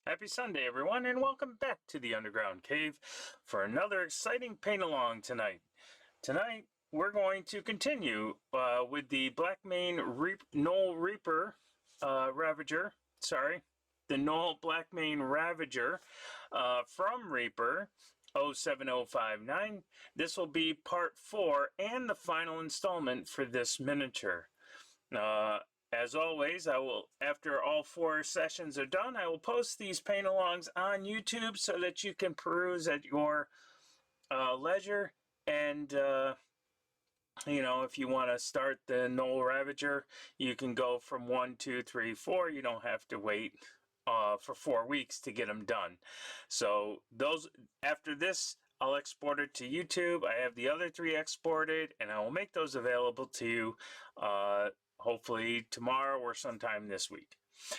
Happy Sunday, everyone, and welcome back to the Underground Cave for another exciting paint-along tonight. Tonight, we're going to continue with the Blackmane Gnoll Reaper Ravager. Sorry, the Gnoll Blackmane Ravager from Reaper 07059. This will be part 4 and the final installment for this miniature. As always, I will, after all 4 sessions are done, I will post these paint-alongs on YouTube so that you can peruse at your leisure. And, you know, if you want to start the Gnoll Ravager, you can go from 1, 2, 3, 4. You don't have to wait for 4 weeks to get them done. So those, after this, I'll export it to YouTube. I have the other 3 exported, and I will make those available to you hopefully tomorrow or sometime this week.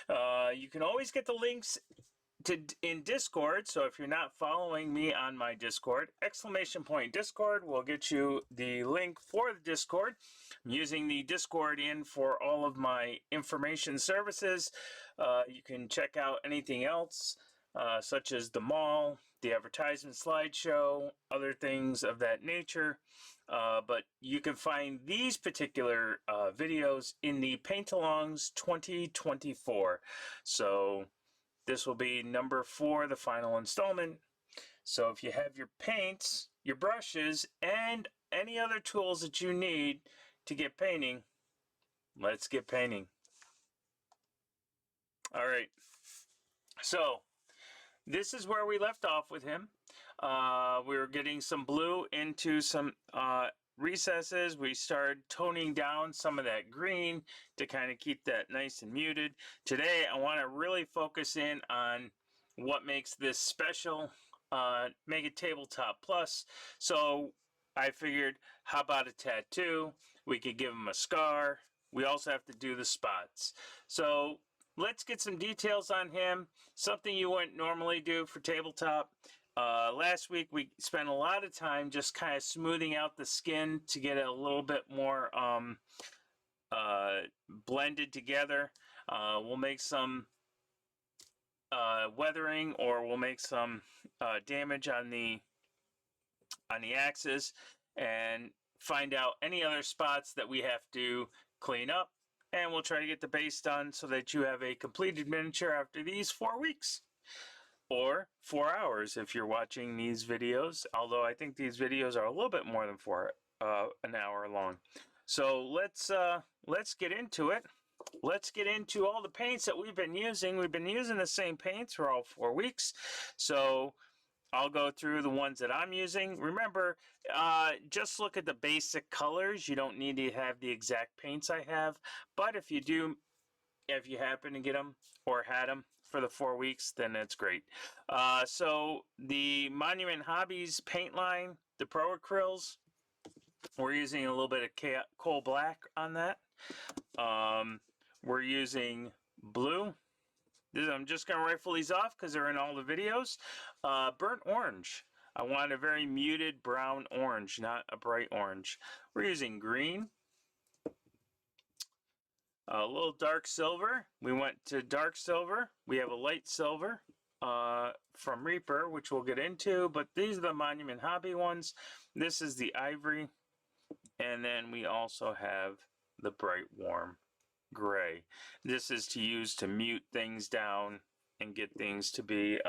You can always get the links in Discord, so if you're not following me on my Discord, !Discord will get you the link for the Discord. I'm using the Discord for all of my information services. You can check out anything else, such as the mall, the advertisement slideshow, other things of that nature. But you can find these particular videos in the Paint-Alongs 2024. So this will be number 4, the final installment. So if you have your paints, your brushes, and any other tools that you need to get painting, let's get painting. All right. So this is where we left off with him. We were getting some blue into some recesses. We started toning down some of that green to kind of keep that nice and muted. Today, I want to really focus in on what makes this special, make it Tabletop Plus. So I figured, how about a tattoo? We could give him a scar. We also have to do the spots. So let's get some details on him. Something you wouldn't normally do for tabletop. Last week we spent a lot of time just kind of smoothing out the skin to get it a little bit more blended together. We'll make some weathering, or we'll make some damage on the axis, and find out any other spots that we have to clean up. And we'll try to get the base done so that you have a completed miniature after these 4 weeks. Or 4 hours if you're watching these videos. Although I think these videos are a little bit more than an hour long. So let's get into it. Let's get into all the paints that we've been using. We've been using the same paints for all 4 weeks. So I'll go through the ones that I'm using. Remember, just look at the basic colors. You don't need to have the exact paints I have. But if you do, if you happen to get them or had them for the 4 weeks, then that's great. So the Monument Hobbies paint line, the Pro Acryls, we're using a little bit of coal black on that. We're using blue. I'm just going to rifle these off because they're in all the videos. Burnt orange. I want a very muted brown orange, not a bright orange. We're using green. A little dark silver. We went to dark silver. We have a light silver from Reaper, which we'll get into. But these are the Monument Hobby ones. This is the ivory. And then we also have the bright warm gray. This is to use to mute things down and get things to be,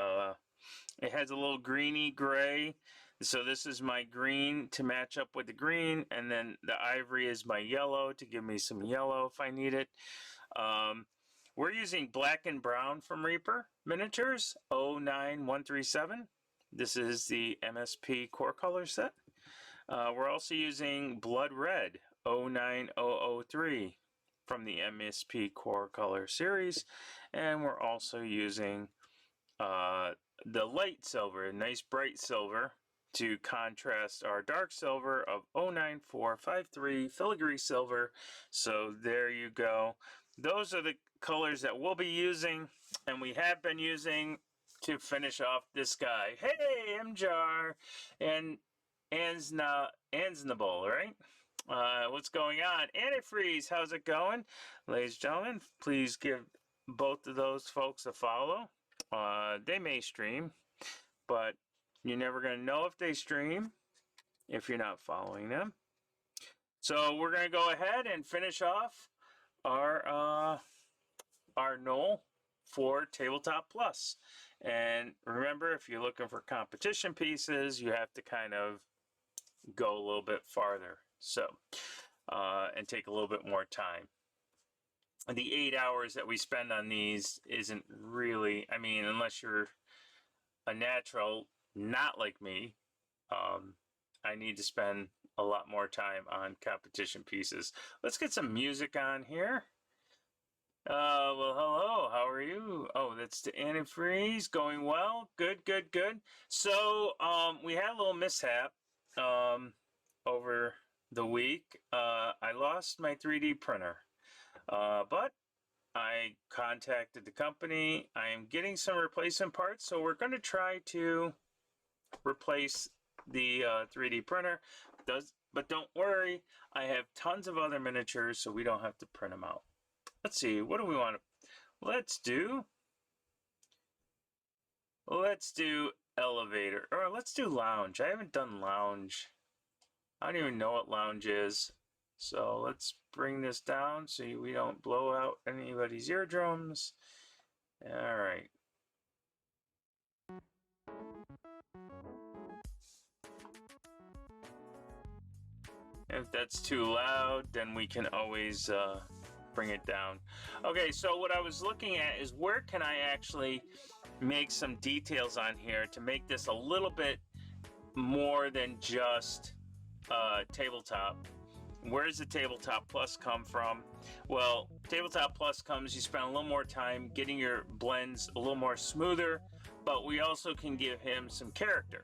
it has a little greeny gray. So this is my green to match up with the green, and then the ivory is my yellow to give me some yellow if I need it. We're using black and brown from Reaper Miniatures 09137. This is the MSP core color set. We're also using blood red 09003 from the MSP core color series, and we're also using the light silver, a nice bright silver, to contrast our dark silver of 09453 filigree silver. So there you go. Those are the colors that we'll be using, and we have been using to finish off this guy. Hey, MJar and Ansnable, right? What's going on? Antifreeze, how's it going? Ladies and gentlemen, please give both of those folks a follow. They may stream, but you're never going to know if they stream if you're not following them. So we're going to go ahead and finish off our Gnoll for Tabletop Plus. And remember, if you're looking for competition pieces, you have to kind of go a little bit farther. So, and take a little bit more time. The 8 hours that we spend on these isn't really, I mean, unless you're a natural, not like me, I need to spend a lot more time on competition pieces. Let's get some music on here. Well, hello, how are you? Oh, that's the antifreeze, going well. Good, good, good. So, we had a little mishap, over the week. I lost my 3D printer, but I contacted the company. I am getting some replacement parts, so we're going to try to replace the 3D printer. But don't worry, I have tons of other miniatures, so we don't have to print them out. Let's see, what do we want to... Let's do elevator, or let's do lounge. I haven't done lounge. I don't even know what lounge is. So let's bring this down so we don't blow out anybody's eardrums. All right. If that's too loud, then we can always bring it down. Okay, so what I was looking at is where can I actually make some details on here to make this a little bit more than just tabletop. Where does the Tabletop Plus come from? Well, Tabletop Plus comes, you spend a little more time getting your blends a little more smoother, but we also can give him some character,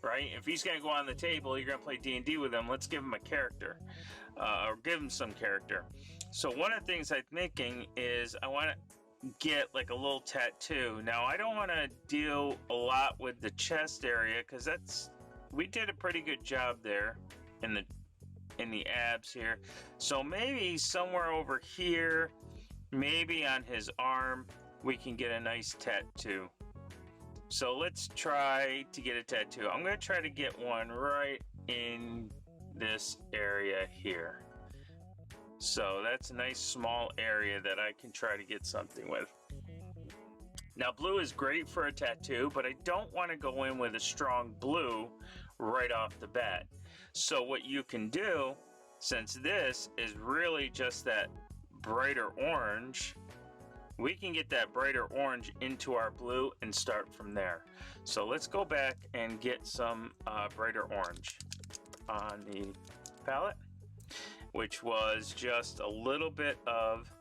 right? If he's going to go on the table, you're going to play D&D with him, let's give him a character, or give him some character. So one of the things I'm thinking is I want to get like a little tattoo. Now, I don't want to deal a lot with the chest area, because we did a pretty good job there in the abs here. So maybe somewhere over here, maybe on his arm, we can get a nice tattoo. So let's try to get a tattoo. I'm going to try to get one right in this area here. So that's a nice small area that I can try to get something with. Now, blue is great for a tattoo, but I don't want to go in with a strong blue right off the bat. So what you can do, since this is really just that brighter orange, we can get that brighter orange into our blue and start from there. So let's go back and get some brighter orange on the palette, which was just a little bit of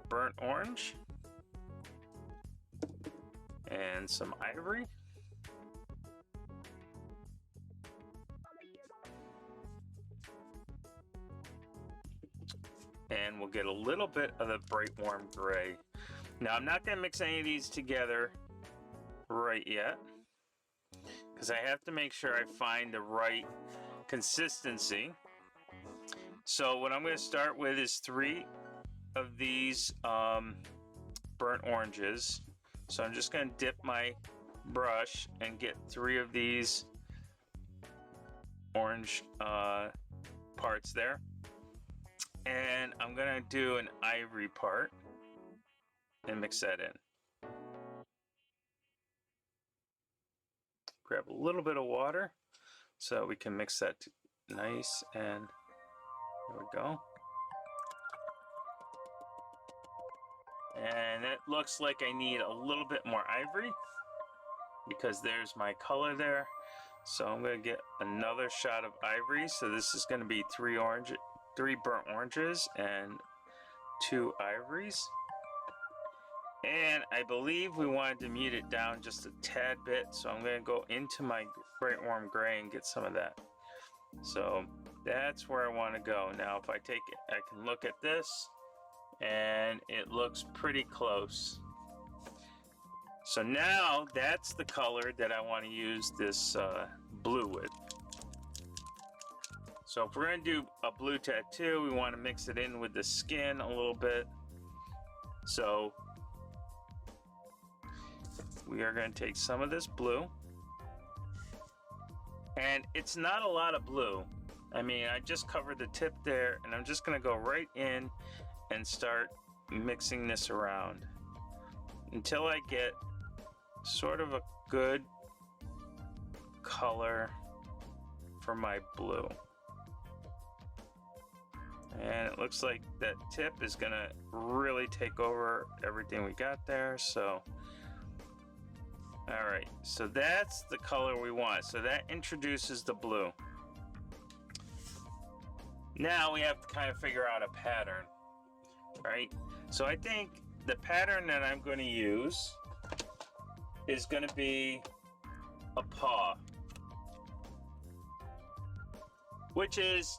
burnt orange and some ivory. And we'll get a little bit of the bright warm gray. Now, I'm not going to mix any of these together right yet, because I have to make sure I find the right consistency. So what I'm going to start with is 3 of these burnt oranges. So I'm just going to dip my brush and get 3 of these orange parts there. And I'm going to do an ivory part and mix that in. Grab a little bit of water so we can mix that nice, and there we go. And it looks like I need a little bit more ivory because there's my color there. So I'm going to get another shot of ivory. So this is going to be three burnt oranges and 2 ivories. And I believe we wanted to mute it down just a tad bit. So I'm going to go into my bright warm gray and get some of that. So that's where I want to go. Now if I take it, I can look at this and it looks pretty close. So now that's the color that I want to use this blue with. So if we're going to do a blue tattoo, we want to mix it in with the skin a little bit. So we are going to take some of this blue. And it's not a lot of blue. I mean, I just covered the tip there, and I'm just going to go right in and start mixing this around until I get sort of a good color for my blue. And it looks like that tip is going to really take over everything we got there. So all right, so that's the color we want. So that introduces the blue. Now we have to kind of figure out a pattern, right? So I think the pattern that I'm going to use is going to be a paw, which is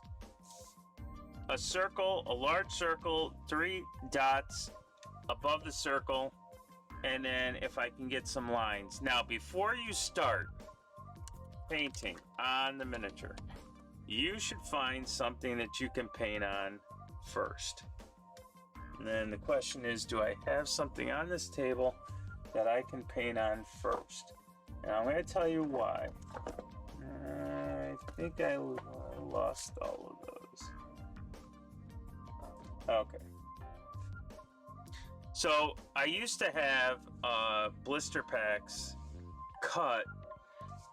a circle, a large circle, 3 dots above the circle, and then if I can get some lines. Now, before you start painting on the miniature, you should find something that you can paint on first. And then the question is, do I have something on this table that I can paint on first? And I'm going to tell you why. I think I lost all of those. Okay. So I used to have blister packs cut,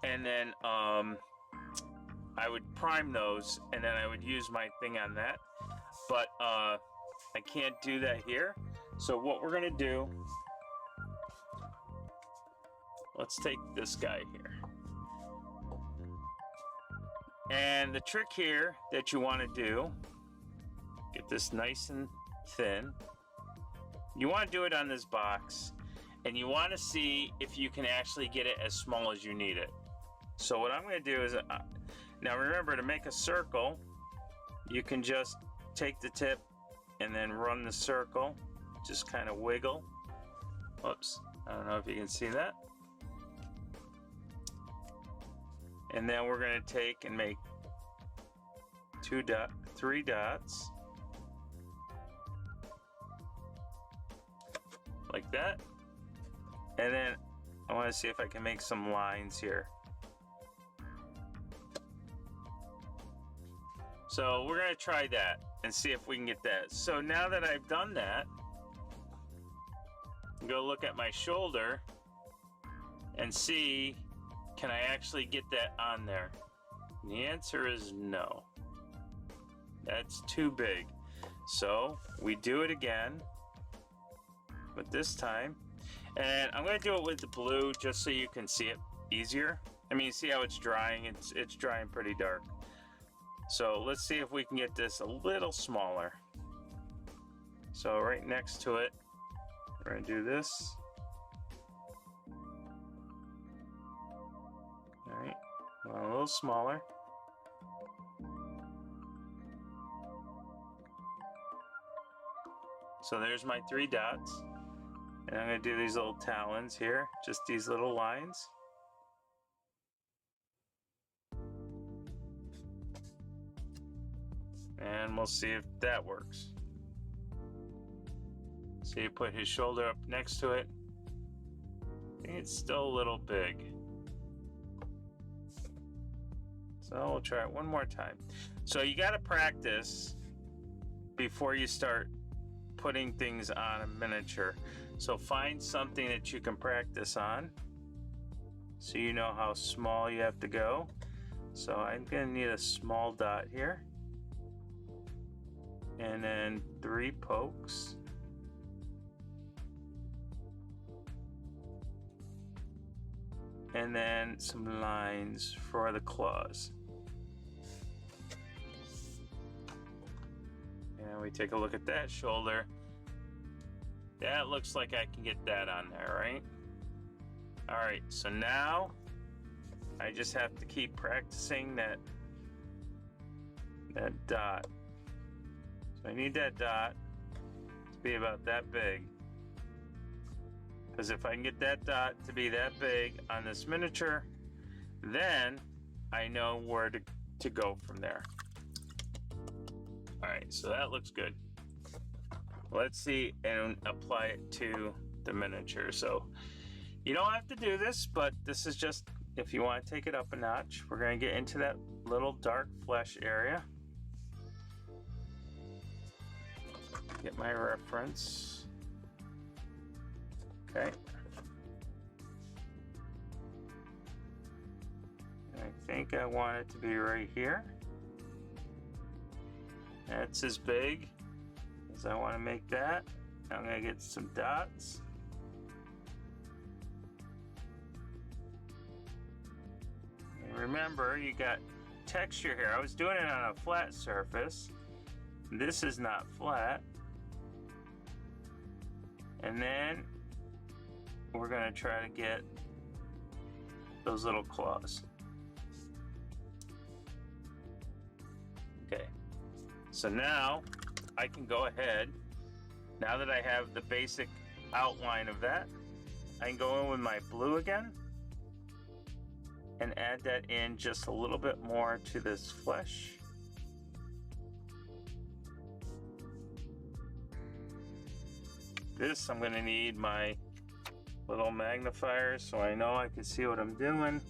and then I would prime those, and then I would use my thing on that. But I can't do that here. So what we're gonna do, let's take this guy here. And the trick here that you want to do, get this nice and thin. You want to do it on this box, and you want to see if you can actually get it as small as you need it. So what I'm going to do is, now remember, to make a circle, you can just take the tip and then run the circle, just kind of wiggle. Whoops, I don't know if you can see that. And then we're going to take and make 3 dots. Like that. And then I want to see if I can make some lines here. So we're going to try that and see if we can get that. So now that I've done that, go look at my shoulder and see, can I actually get that on there? And the answer is no. That's too big. So we do it again. But this time, and I'm going to do it with the blue just so you can see it easier. I mean, see how it's drying? It's drying pretty dark. So let's see if we can get this a little smaller. So right next to it, we're going to do this. All right, well, a little smaller. So there's my 3 dots. And I'm going to do these little talons here, just these little lines. And we'll see if that works. So you put his shoulder up next to it. I think it's still a little big. So we'll try it one more time. So you got to practice before you start putting things on a miniature. So find something that you can practice on so you know how small you have to go. So I'm going to need a small dot here. And then 3 pokes. and then some lines for the claws. And we take a look at that shoulder. That looks like I can get that on there, right? All right, so now I just have to keep practicing that dot. So I need that dot to be about that big. Because if I can get that dot to be that big on this miniature, then I know where to go from there. All right, so that looks good. Let's see and apply it to the miniature. So you don't have to do this, but this is just if you want to take it up a notch. We're going to get into that little dark flesh area. Get my reference. Okay. And I think I want it to be right here. That's as big as I want to make that. I'm going to get some dots. And remember, you got texture here. I was doing it on a flat surface. This is not flat. And then we're going to try to get those little claws. Okay, so now I can go ahead, now that I have the basic outline of that, I can go in with my blue again and add that in just a little bit more to this flesh. This, I'm going to need my little magnifier so I know I can see what I'm doing.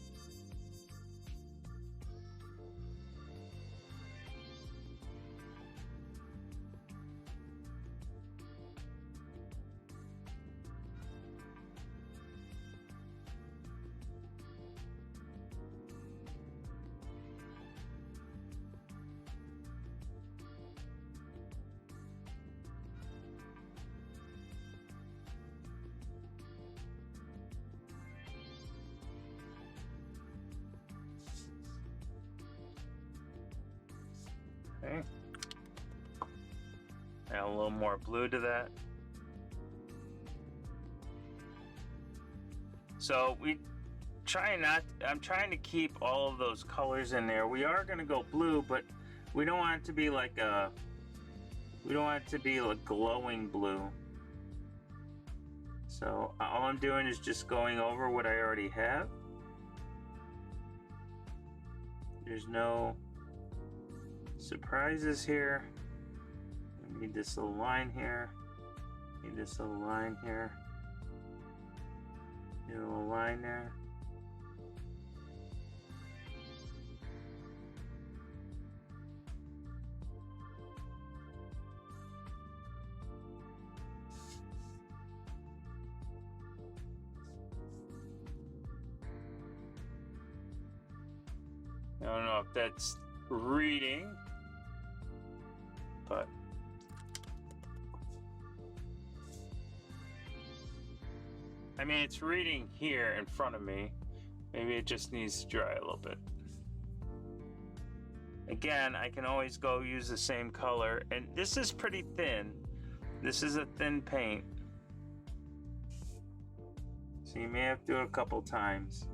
Okay. Add a little more blue to that. So I'm trying to keep all of those colors in there. We are going to go blue, but we don't want it to be like glowing blue. So all I'm doing is just going over what I already have. There's no surprises here. I need this little line here. Need this little line here. Need a little line there. I don't know if that's reading, but I mean, it's reading here in front of me. Maybe it just needs to dry a little bit. Again, I can always go use the same color, and this is pretty thin. This is a thin paint, so you may have to do it a couple times.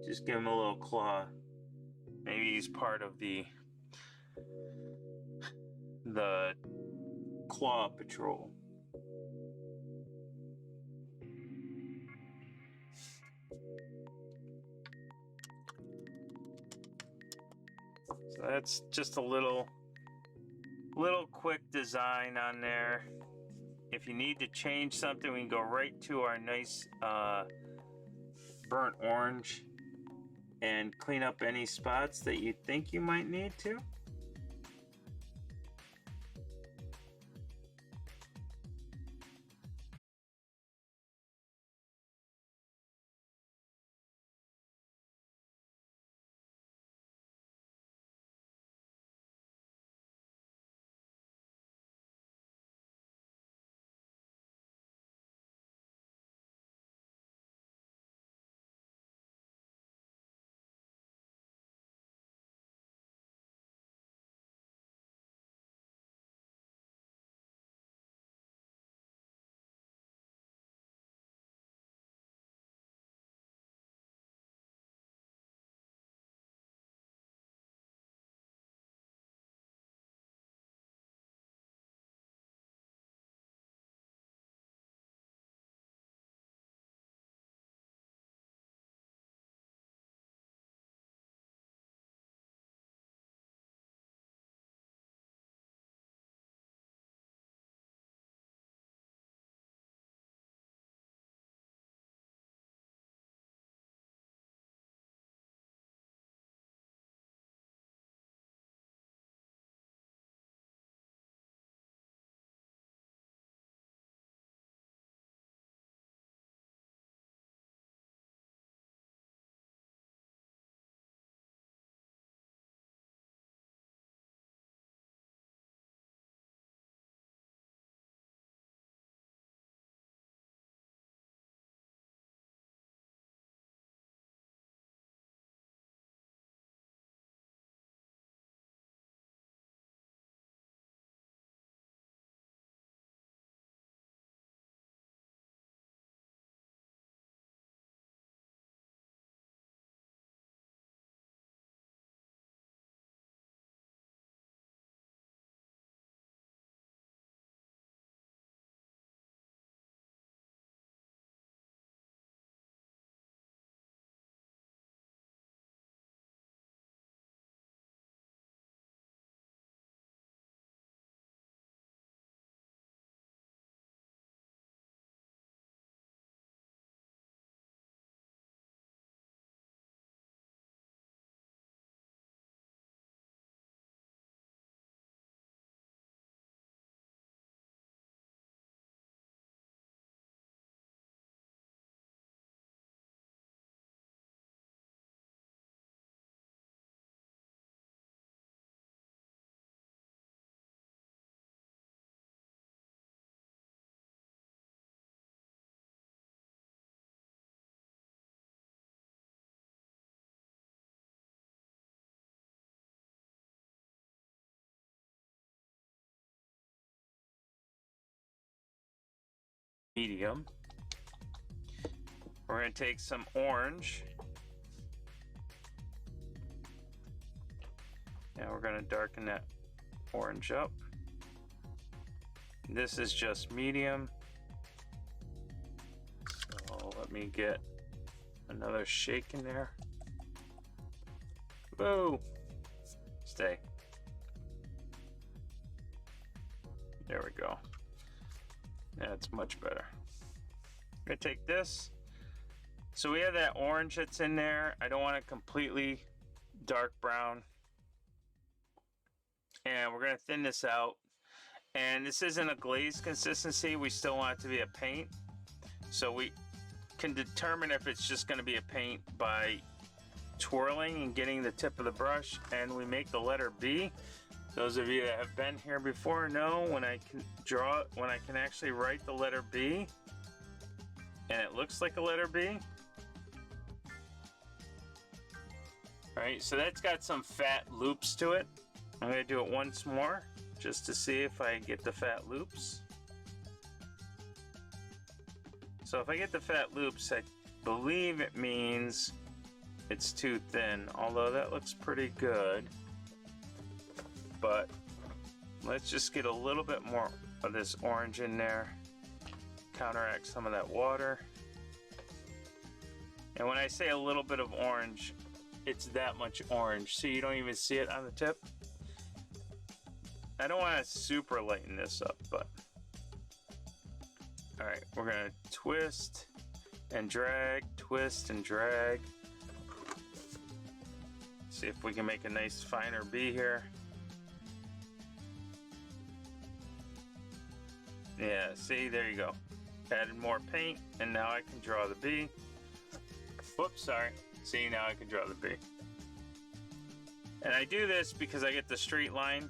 Just give him a little claw. Maybe he's part of the claw patrol. So that's just a little quick design on there. If you need to change something, we can go right to our nice burnt orange and clean up any spots that you think you might need to. medium. We're going to take some orange. And we're going to darken that orange up. This is just medium. So let me get another shake in there. Whoa! Stay. There we go. That's much better. I'm gonna take this. So we have that orange that's in there. I don't want it completely dark brown. And we're gonna thin this out. And this isn't a glaze consistency. We still want it to be a paint. So we can determine if it's just gonna be a paint by twirling and getting the tip of the brush, and we make the letter B. Those of you that have been here before know when I can actually write the letter B and it looks like a letter B. Alright, so that's got some fat loops to it. I'm going to do it once more just to see if I get the fat loops. So if I get the fat loops, I believe it means it's too thin, although that looks pretty good. But let's just get a little bit more of this orange in there, counteract some of that water. And when I say a little bit of orange, it's that much orange, so you don't even see it on the tip. I don't want to super lighten this up, but all right, we're gonna twist and drag, twist and drag. See if we can make a nice finer B here. Yeah, see, there you go. Added more paint, and now I can draw the B. Whoops, sorry. See, now I can draw the B. And I do this because I get the straight line,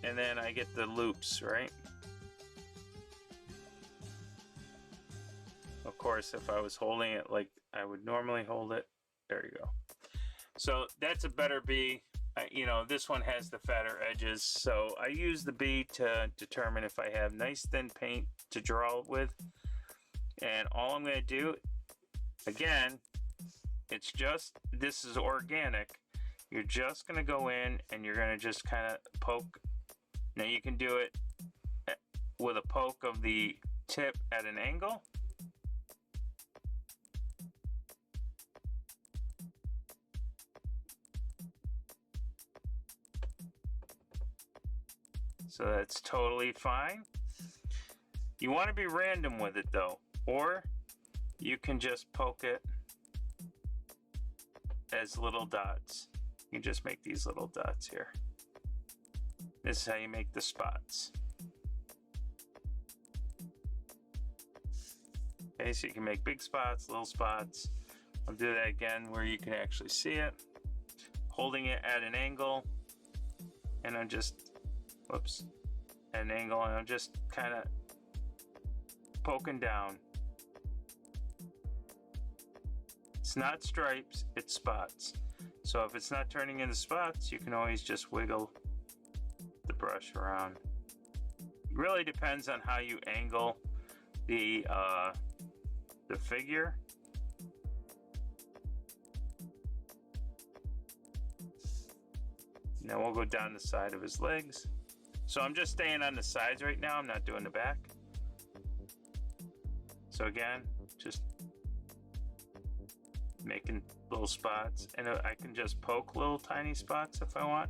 and then I get the loops, right? Of course, if I was holding it like I would normally hold it, there you go. So that's a better B. You know, this one has the fatter edges, so I use the B to determine if I have nice thin paint to draw with. And all I'm going to do, again, it's just, this is organic. You're just going to go in and you're going to just kind of poke. Now you can do it with a poke of the tip at an angle. So that's totally fine. You want to be random with it though, or you can just poke it as little dots. You just make these little dots here. This is how you make the spots. Okay, so you can make big spots, little spots. I'll do that again where you can actually see it. Holding it at an angle, and I'm just, whoops, at an angle, and I'm just kind of poking down. It's not stripes, it's spots. So if it's not turning into spots, you can always just wiggle the brush around. It really depends on how you angle the figure. Now we'll go down the side of his legs. So I'm just staying on the sides right now, I'm not doing the back. So again, just making little spots, and I can just poke little tiny spots if I want.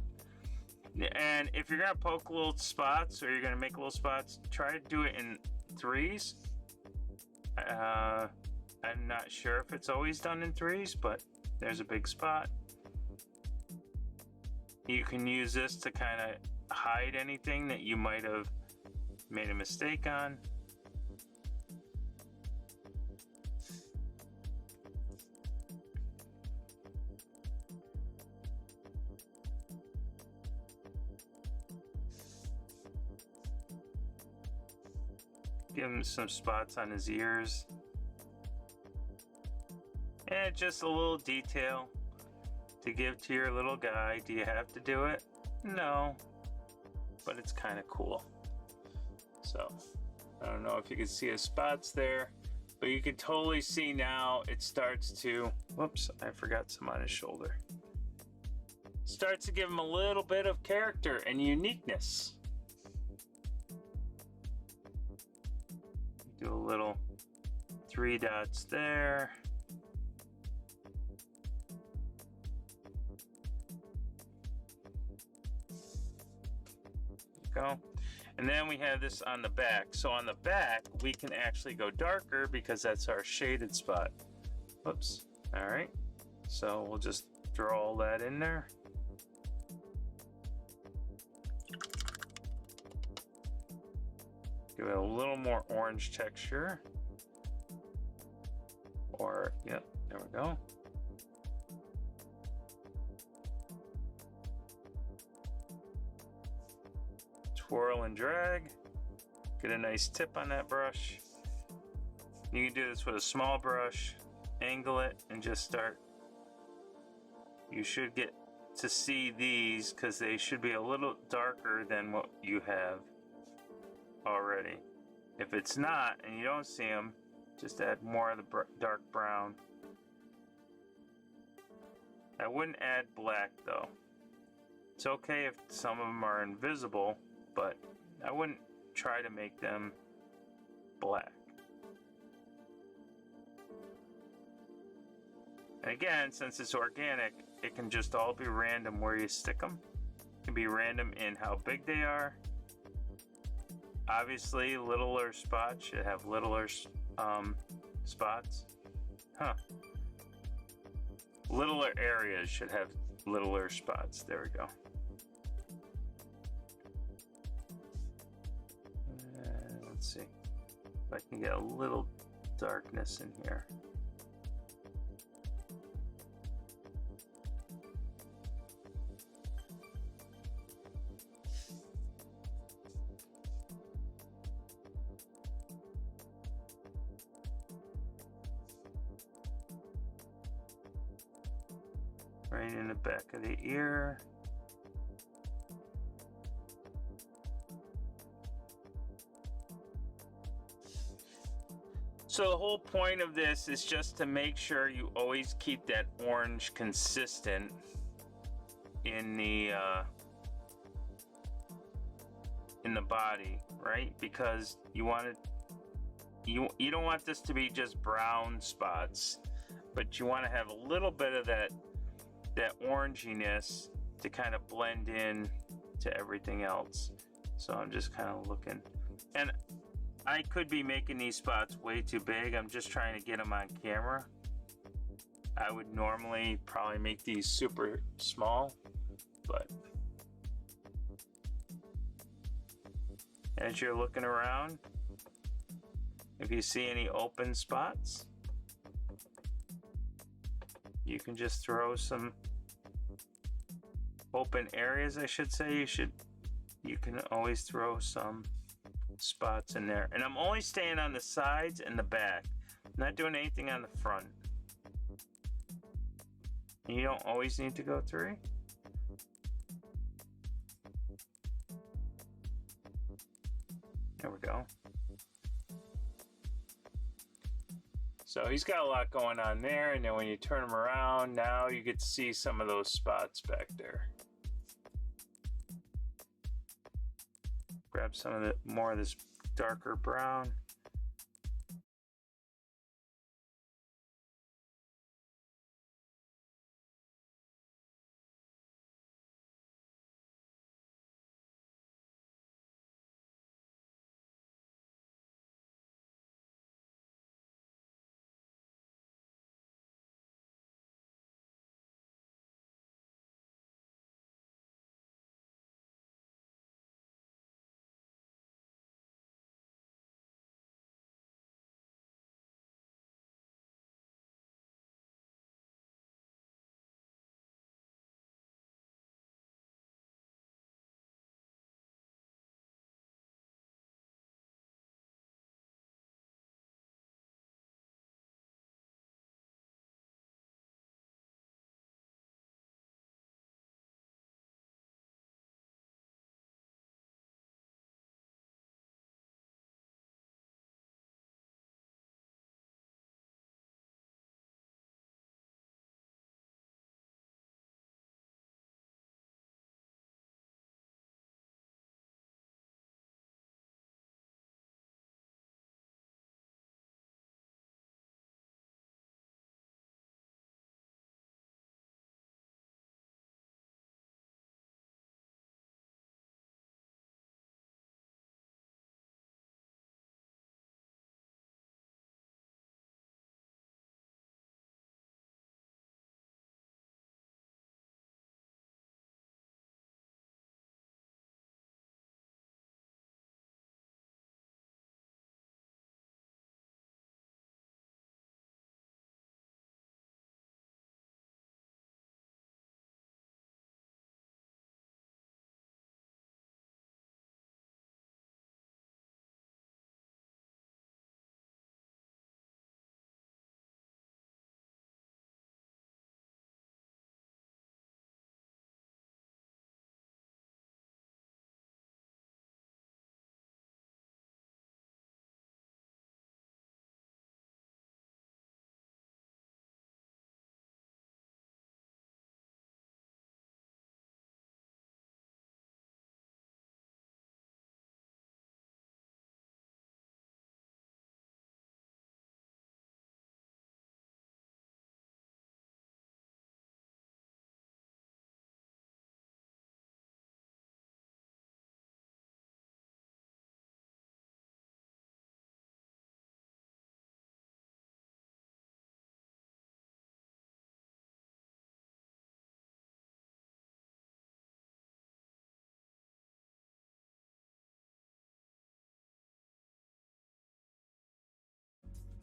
And if you're gonna poke little spots or you're gonna make little spots, try to do it in threes. I'm not sure if it's always done in threes, but there's a big spot. You can use this to kind of hide anything that you might have made a mistake on. Give him some spots on his ears. And just a little detail to give to your little guy. Do you have to do it? No. But it's kind of cool. So, I don't know if you can see his spots there, but you can totally see now it starts to, whoops, I forgot some on his shoulder. Starts to give him a little bit of character and uniqueness. Do a little 3 dots there. Go. And then we have this on the back. So on the back, we can actually go darker because that's our shaded spot. Whoops. All right. So we'll just throw all that in there. Give it a little more orange texture. Or, yep, there we go. Twirl and drag. Get a nice tip on that brush. You can do this with a small brush. Angle it and just start. You should get to see these because they should be a little darker than what you have already. If it's not and you don't see them, just add more of the dark brown. I wouldn't add black though. It's okay if some of them are invisible, but I wouldn't try to make them black. And again, since it's organic, it can just all be random where you stick them. It can be random in how big they are. Obviously, littler spots should have littler spots. Huh. Littler areas should have littler spots. There we go. Let's see if I can get a little darkness in here. Right in the back of the ear. So the whole point of this is just to make sure you always keep that orange consistent in the body, right? Because you want it, you don't want this to be just brown spots, but you want to have a little bit of that oranginess to kind of blend in to everything else. So I'm just kind of looking, and I could be making these spots way too big. I'm just trying to get them on camera. I would normally probably make these super small, but as you're looking around, if you see any open spots, you can just throw some open areas, I should say. You can always throw some spots in there. And I'm only staying on the sides and the back. I'm not doing anything on the front. And you don't always need to go through. There we go. So he's got a lot going on there, and then when you turn him around, now you get to see some of those spots back there. Grab some of the more of this darker brown.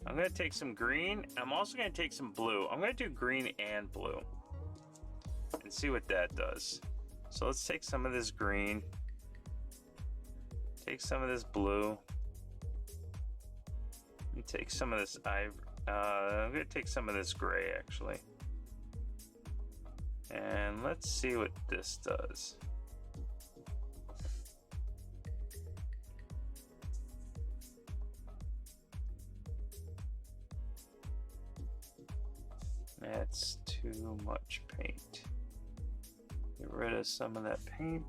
I'm going to take some green. I'm also going to take some blue. I'm going to do green and blue and see what that does. So let's take some of this green, take some of this blue, and take some of this ivory. I'm going to take some of this gray actually. And let's see what this does. That's too much paint. Get rid of some of that paint.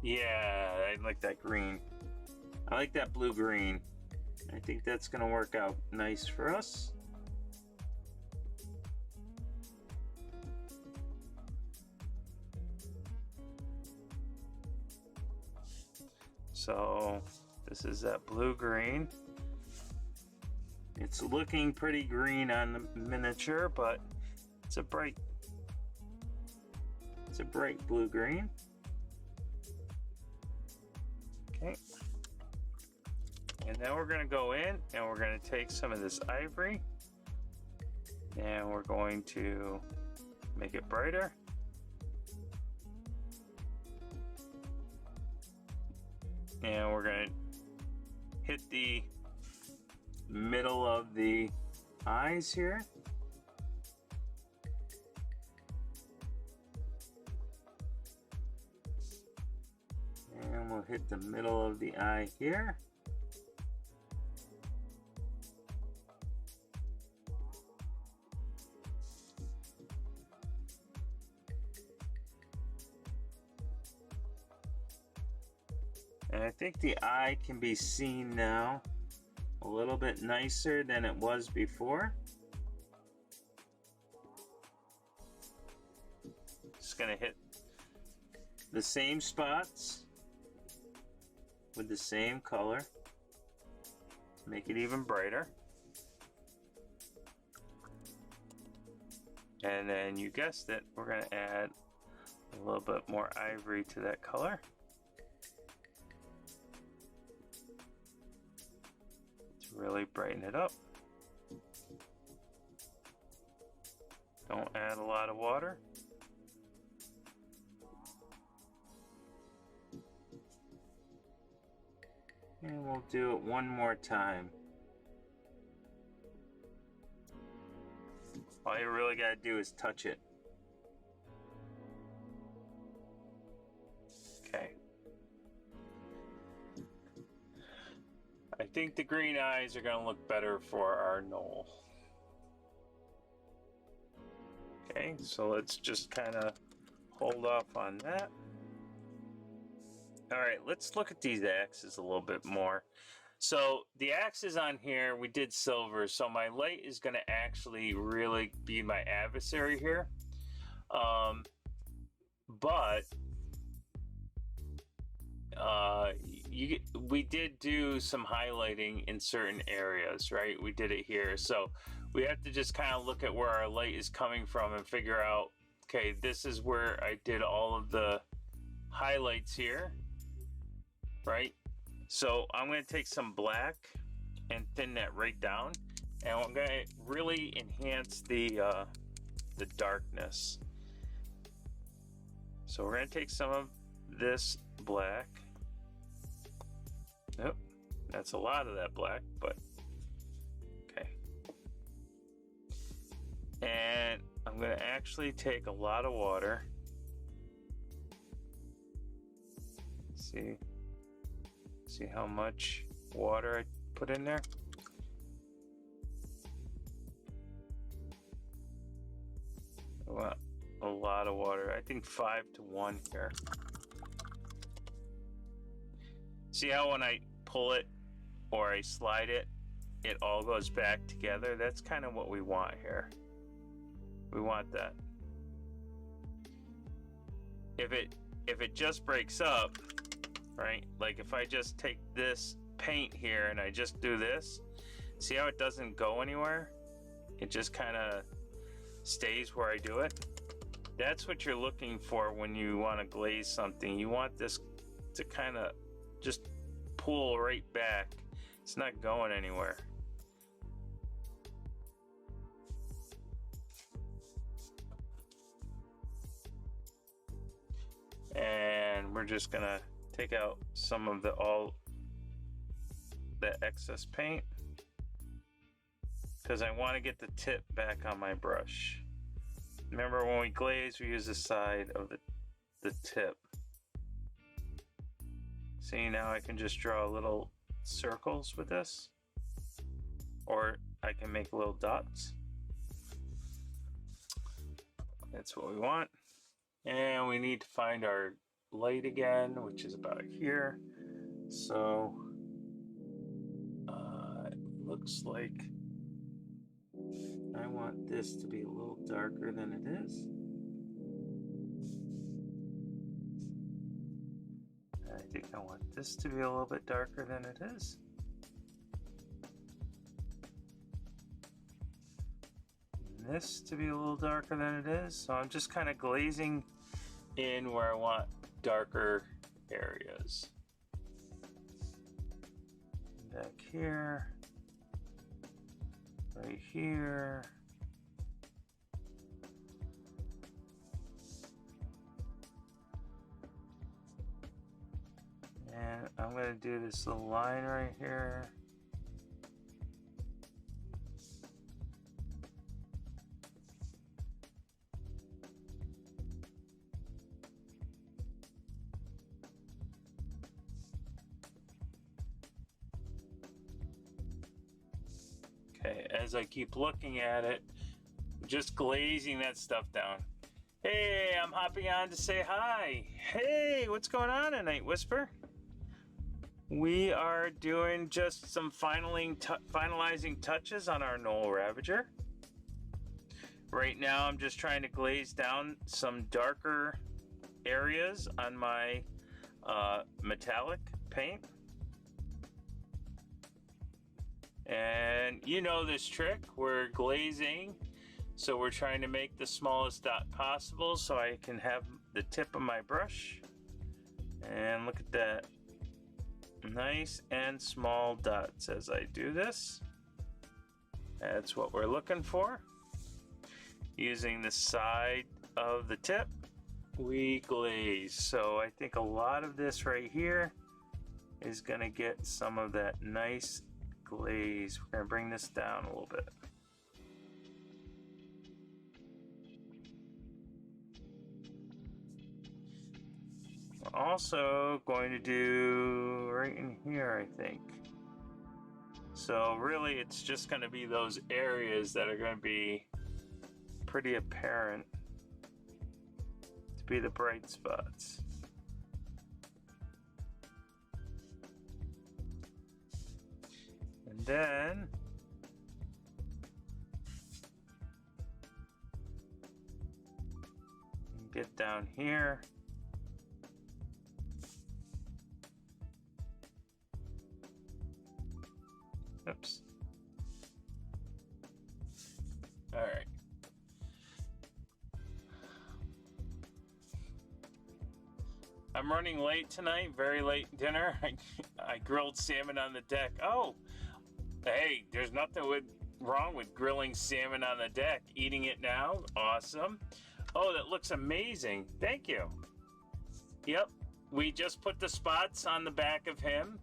Yeah, I like that green. I like that blue-green. I think that's gonna work out nice for us. So this is that blue-green. It's looking pretty green on the miniature, but it's a bright blue-green. Okay. And then we're gonna go in and we're gonna take some of this ivory and we're going to make it brighter. And we're gonna hit the middle of the eyes here. And we'll hit the middle of the eye here. And I think the eye can be seen now a little bit nicer than it was before. Just gonna hit the same spots with the same color to make it even brighter. And then you guessed it, we're gonna add a little bit more ivory to that color. Really brighten it up. Don't add a lot of water. And we'll do it one more time. All you really gotta do is touch it. Okay. I think the green eyes are going to look better for our Gnoll. Okay, so let's just kind of hold off on that. All right, let's look at these axes a little bit more. So the axes on here, we did silver, so my light is going to actually really be my adversary here. But we did do some highlighting in certain areas, right? We did it here, so we have to just kind of look at where our light is coming from and figure out, okay, this is where I did all of the highlights here, right? So I'm going to take some black and thin that right down, and I'm going to really enhance the darkness. So we're going to take some of this black. Nope, that's a lot of that black, but okay. And I'm going to actually take a lot of water. See how much water I put in there? Well, a lot of water. I think 5-to-1 here. See how when I pull it or I slide it, it all goes back together? That's kind of what we want here. We want that. If it just breaks up, right? Like if I just take this paint here and I just do this, See how it doesn't go anywhere? It just kind of stays where I do it. That's what you're looking for when you want to glaze something. You want this to kind of just pull right back. It's not going anywhere. And we're just gonna take out some of the excess paint because I want to get the tip back on my brush. Remember when we glaze, we use the side of the tip. See, now I can just draw little circles with this, or I can make little dots. That's what we want. And we need to find our light again, which is about here. So it looks like I want this to be a little darker than it is. I think I want this to be a little bit darker than it is. And this to be a little darker than it is. So I'm just kind of glazing in where I want darker areas. Back here. Right here. And I'm going to do this little line right here. Okay, as I keep looking at it, just glazing that stuff down. Hey, I'm hopping on to say hi. Hey, what's going on tonight, Whisper? We are doing just some finalizing touches on our Gnoll Ravager. Right now, I'm just trying to glaze down some darker areas on my metallic paint. And you know this trick, we're glazing, so we're trying to make the smallest dot possible so I can have the tip of my brush. And look at that. Nice and small dots as I do this. That's what we're looking for. Using the side of the tip, we glaze. So I think a lot of this right here is gonna get some of that nice glaze. We're gonna bring this down a little bit. We're also going to do right in here, I think. So really it's just going to be those areas that are going to be pretty apparent to be the bright spots. And then get down here. Oops. All right. I'm running late tonight, very late dinner. I grilled salmon on the deck. Oh, hey, there's nothing wrong with grilling salmon on the deck. Eating it now, awesome. Oh, that looks amazing. Thank you. Yep, we just put the spots on the back of him.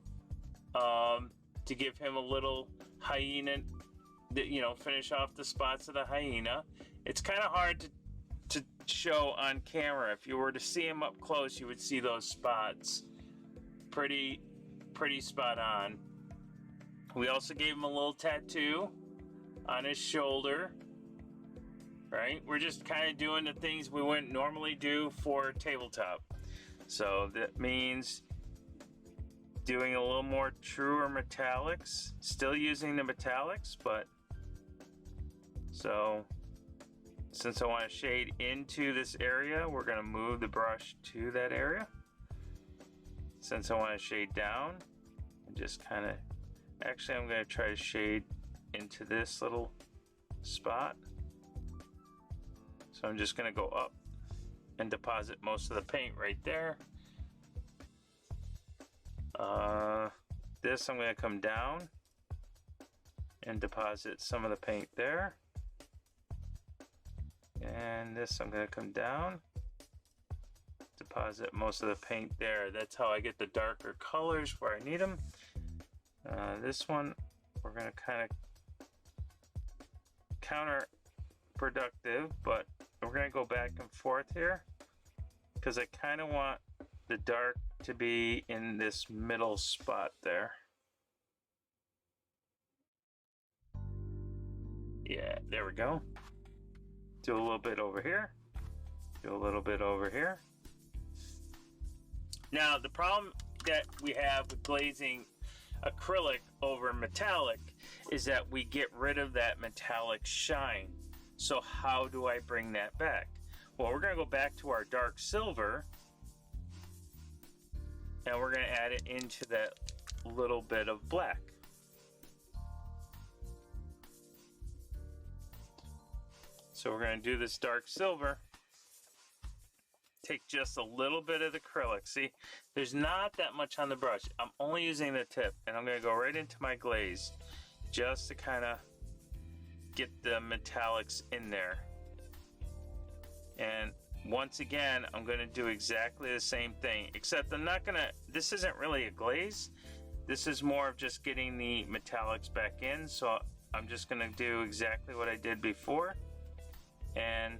To give him a little hyena, you know, finish off the spots of the hyena. It's kind of hard to show on camera. If you were to see him up close, you would see those spots. Pretty spot on. We also gave him a little tattoo on his shoulder, right? We're just kind of doing the things we wouldn't normally do for tabletop. So that means doing a little more truer metallics, still using the metallics, but so since I want to shade into this area, we're going to move the brush to that area. Since I want to shade down, and just kind of, actually I'm going to try to shade into this little spot. So I'm just going to go up and deposit most of the paint right there. This I'm going to come down and deposit some of the paint there. And this I'm going to come down, deposit most of the paint there. That's how I get the darker colors where I need them. This one we're going to kind of counterproductive, but we're going to go back and forth here because I kind of want the dark to be in this middle spot there. Yeah, there we go. Do a little bit over here. Do a little bit over here. Now, the problem that we have with glazing acrylic over metallic is that we get rid of that metallic shine. So how do I bring that back? Well, we're going to go back to our dark silver and we're going to add it into that little bit of black. So we're going to do this dark silver. Take just a little bit of the acrylic. See, there's not that much on the brush. I'm only using the tip, and I'm going to go right into my glaze just to kind of get the metallics in there. And once again, I'm going to do exactly the same thing, except I'm not going to, this isn't really a glaze. This is more of just getting the metallics back in. So I'm just going to do exactly what I did before and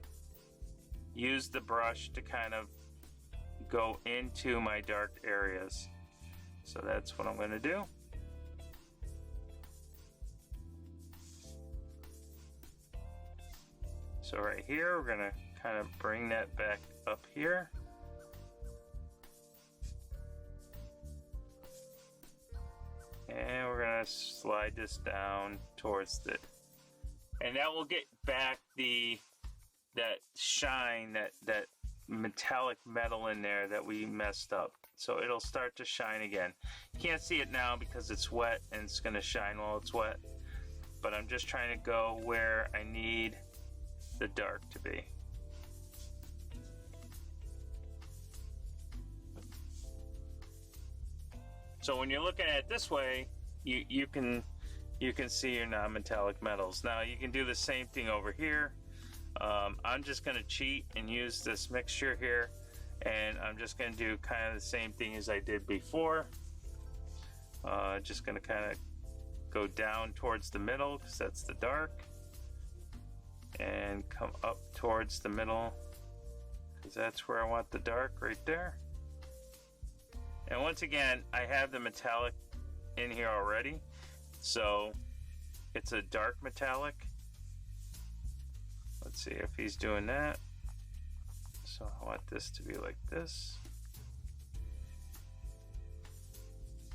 use the brush to kind of go into my dark areas. So that's what I'm going to do. So right here, we're going to kind of bring that back up here. And we're going to slide this down towards the, and that will get back that shine, that metallic metal in there that we messed up. So it'll start to shine again. You can't see it now because it's wet and it's going to shine while it's wet. But I'm just trying to go where I need the dark to be. So when you're looking at it this way, you can see your non-metallic metals. Now you can do the same thing over here. I'm just going to cheat and use this mixture here, and I'm just going to do kind of the same thing as I did before. Just going to kind of go down towards the middle because that's the dark, and come up towards the middle because that's where I want the dark, right there. And once again, I have the metallic in here already, so it's a dark metallic. Let's see if he's doing that. So I want this to be like this.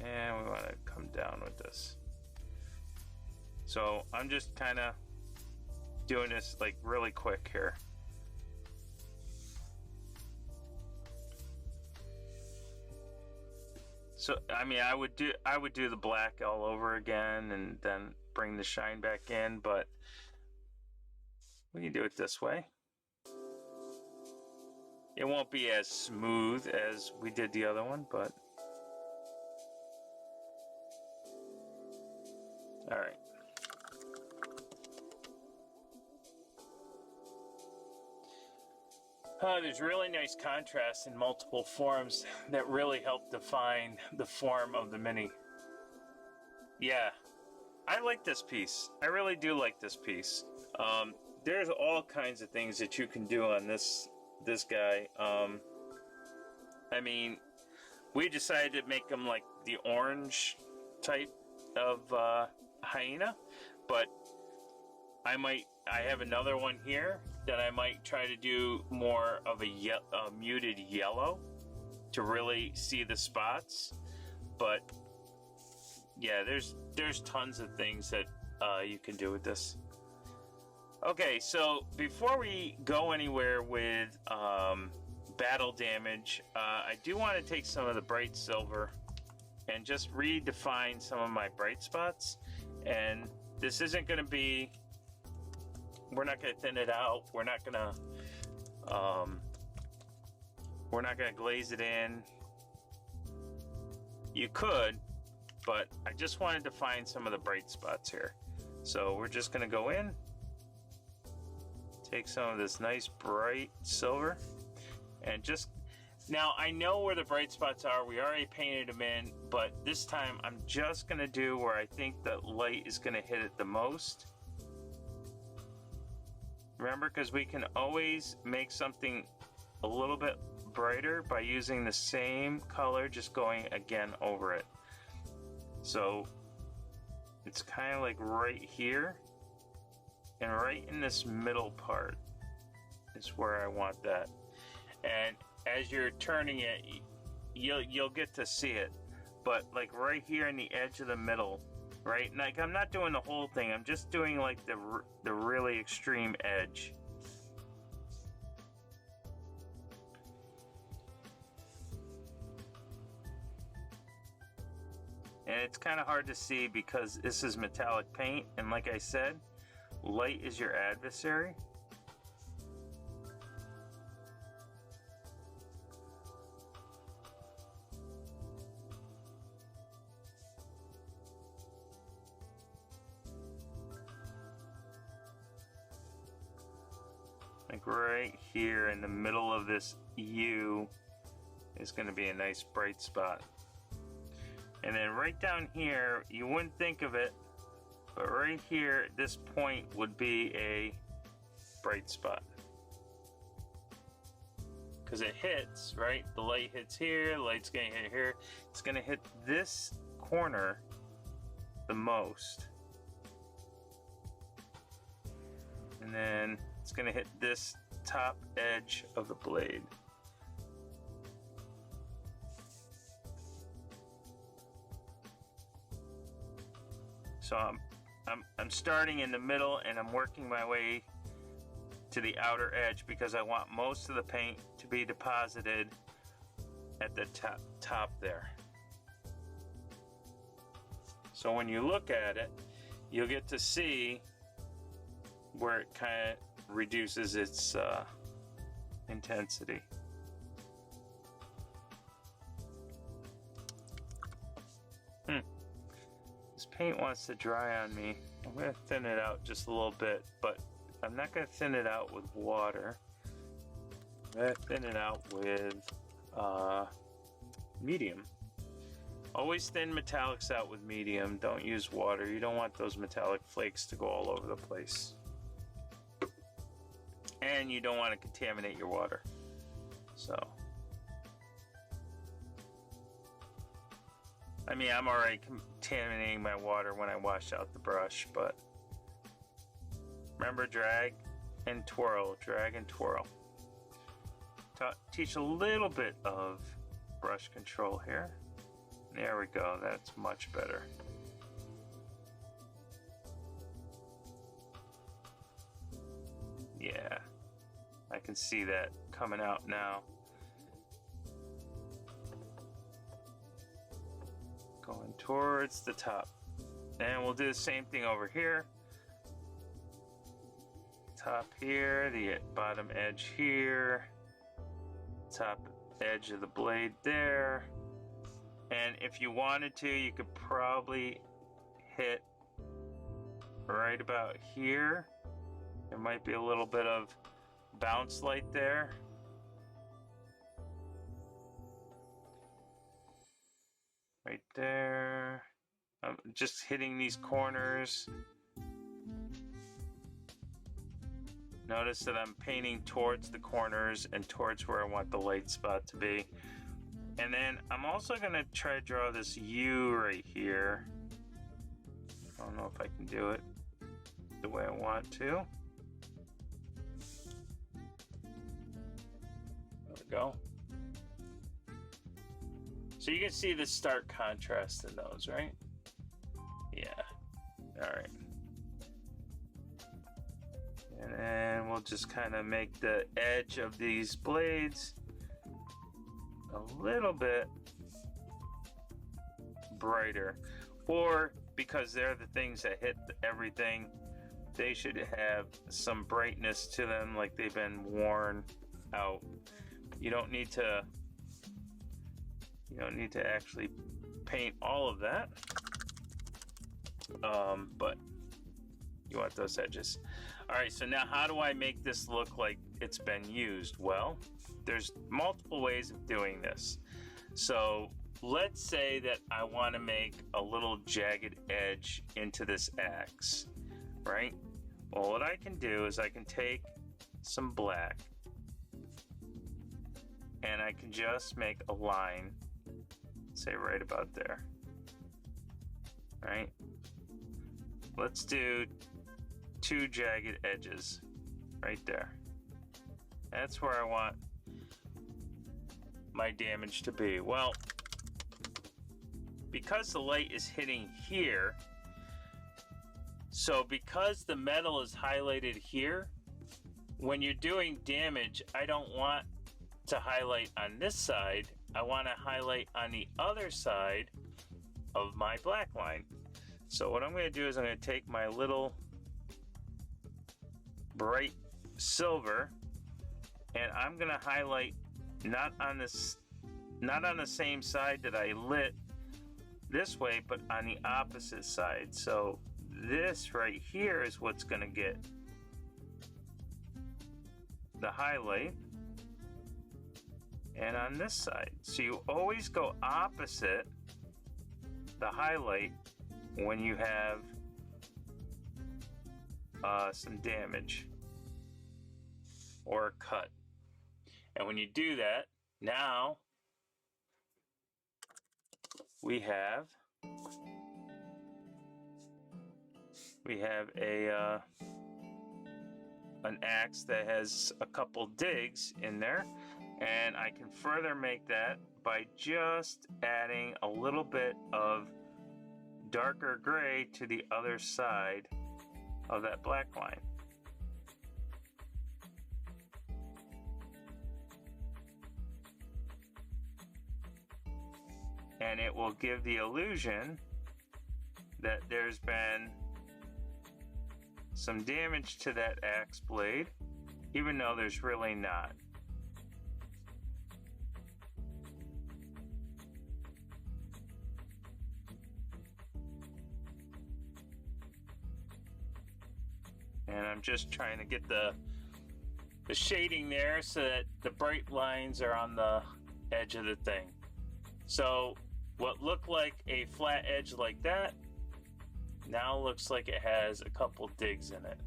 And we want to come down with this. So I'm just kind of doing this like really quick here. So I mean, I would do the black all over again and then bring the shine back in, but we can do it this way. It won't be as smooth as we did the other one, but all right. There's really nice contrast in multiple forms that really help define the form of the Mini. Yeah, I like this piece. I really do like this piece. There's all kinds of things that you can do on this guy. I mean, we decided to make him like the orange type of hyena, but I have another one here that I might try to do more of a muted yellow to really see the spots. But yeah, there's tons of things that you can do with this. Okay, so before we go anywhere with battle damage, I do want to take some of the bright silver and just redefine some of my bright spots. And this isn't going to be, we're not going to thin it out. We're not going to glaze it in. You could, but I just wanted to find some of the bright spots here. So we're just going to go in, take some of this nice bright silver, and just, now I know where the bright spots are. We already painted them in, but this time I'm just going to do where I think the light is going to hit it the most. Remember, because we can always make something a little bit brighter by using the same color, just going again over it. So it's kind of like right here, and right in this middle part is where I want that. And as you're turning it, you'll get to see it, but like right here in the edge of the middle, right? And like, I'm not doing the whole thing, I'm just doing like the really extreme edge. And it's kind of hard to see because this is metallic paint, and like I said, light is your adversary. Like right here in the middle of this U is going to be a nice bright spot. And then right down here, you wouldn't think of it, but right here at this point would be a bright spot. Because it hits, right? The light hits here, the light's going to hit here. It's going to hit this corner the most. And then it's going to hit this top edge of the blade. So I'm starting in the middle and I'm working my way to the outer edge because I want most of the paint to be deposited at the top there. So when you look at it, you'll get to see where it kind of reduces its intensity. This paint wants to dry on me. I'm going to thin it out just a little bit, but I'm not going to thin it out with water. I'm going to thin it out with medium. Always thin metallics out with medium. Don't use water. You don't want those metallic flakes to go all over the place. And you don't want to contaminate your water. So, I mean, I'm already contaminating my water when I wash out the brush, but remember, drag and twirl, drag and twirl. Teach a little bit of brush control here. There we go, that's much better. Yeah, I can see that coming out now. Going towards the top. And we'll do the same thing over here. Top here, the bottom edge here. Top edge of the blade there. And if you wanted to, you could probably hit right about here. There might be a little bit of bounce light there. Right there. I'm just hitting these corners. Notice that I'm painting towards the corners and towards where I want the light spot to be. And then I'm also going to try to draw this U right here. I don't know if I can do it the way I want to. There we go. So you can see the stark contrast in those, right? Yeah. All right. And then we'll just kind of make the edge of these blades a little bit brighter. Or because they're the things that hit everything, they should have some brightness to them, like they've been worn out. You don't need to actually paint all of that, but you want those edges. All right, so now how do I make this look like it's been used? Well, there's multiple ways of doing this. So let's say that I want to make a little jagged edge into this axe, right? Well, what I can do is I can take some black and I can just make a line, say right about there, right? Let's do 2 jagged edges right there. That's where I want my damage to be. Well, because the light is hitting here, so because the metal is highlighted here, when you're doing damage, I don't want to highlight on this side. I want to highlight on the other side of my black line. So what I'm going to do is I'm going to take my little bright silver and I'm going to highlight not on the same side that I lit this way, but on the opposite side. So this right here is what's going to get the highlight, and on this side. So you always go opposite the highlight when you have some damage or a cut. And when you do that, now we have an axe that has a couple digs in there, and I can further make that by just adding a little bit of darker gray to the other side of that black line. And it will give the illusion that there's been some damage to that axe blade, even though there's really not. And I'm just trying to get the shading there so that the bright lines are on the edge of the thing. So what looked like a flat edge like that now looks like it has a couple digs in it.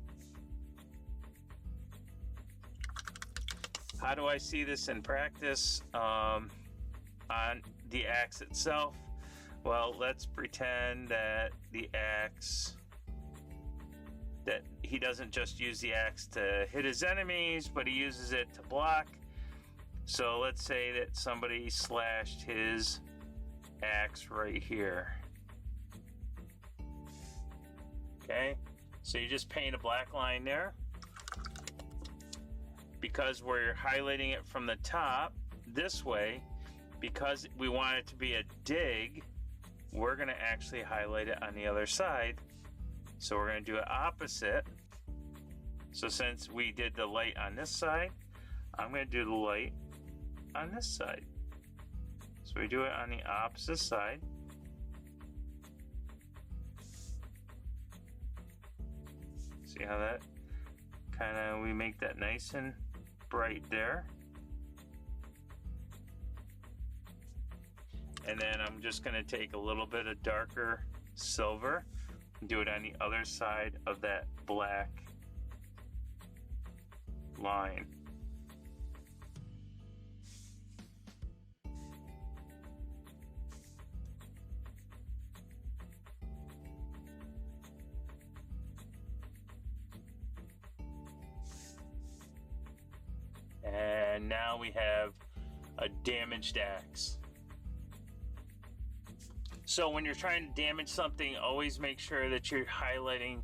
How do I see this in practice on the axe itself? Well, let's pretend that the axe, that he doesn't just use the axe to hit his enemies, but he uses it to block. So let's say that somebody slashed his axe right here. Okay, so you just paint a black line there. Because we're highlighting it from the top this way, because we want it to be a dig, we're going to actually highlight it on the other side. So we're going to do it opposite. So since we did the light on this side, I'm going to do the light on this side. So we do it on the opposite side. See how that kind of, we make that nice and bright there. And then I'm just going to take a little bit of darker silver and do it on the other side of that black line. And now we have a damaged axe. So when you're trying to damage something, always make sure that you're highlighting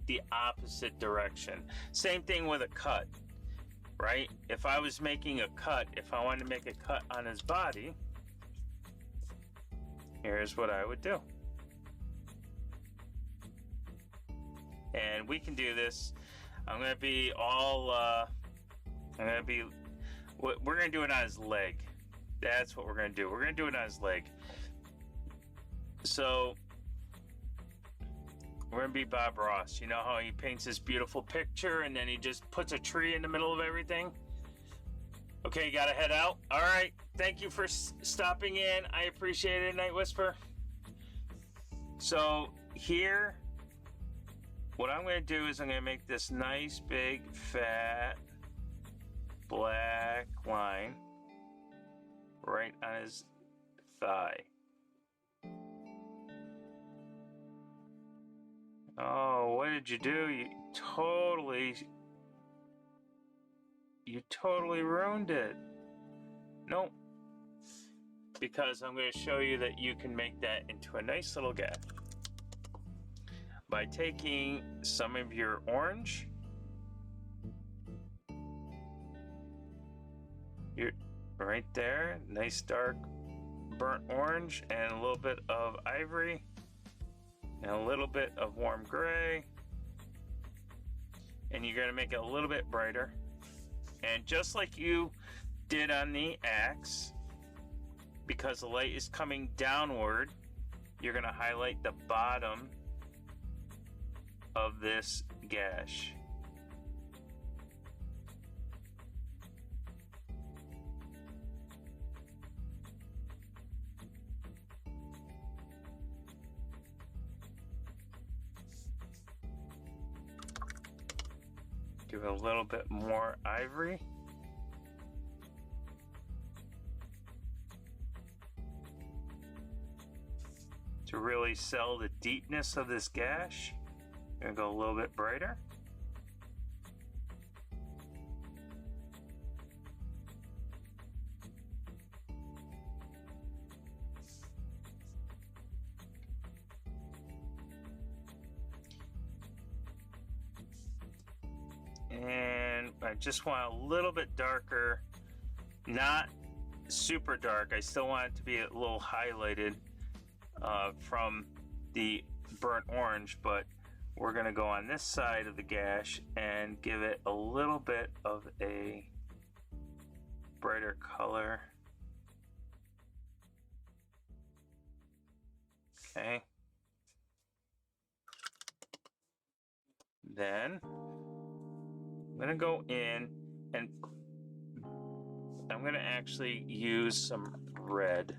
the opposite direction. Same thing with a cut, right? If I was making a cut, if I wanted to make a cut on his body, here's what I would do. And we can do this. I'm gonna be all, we're gonna do it on his leg. That's what we're gonna do. We're gonna do it on his leg. So, we're gonna be Bob Ross. You know how he paints this beautiful picture and then he just puts a tree in the middle of everything? Okay, you gotta head out. All right, thank you for stopping in. I appreciate it, Night Whisper. So here, what I'm gonna do is I'm gonna make this nice, big, fat, black line right on his thigh. Oh, what did you do? You totally ruined it. Nope. Because I'm going to show you that you can make that into a nice little gap by taking some of your orange, right there, nice dark burnt orange, and a little bit of ivory, and a little bit of warm gray, and you're going to make it a little bit brighter. And just like you did on the axe, because the light is coming downward, you're going to highlight the bottom of this gash. Give it a little bit more ivory. To really sell the deepness of this gash, I'm gonna go a little bit brighter. And I just want a little bit darker, not super dark. I still want it to be a little highlighted from the burnt orange, but we're going to go on this side of the gash and give it a little bit of a brighter color. Okay. Then I'm going to go in and I'm going to actually use some red.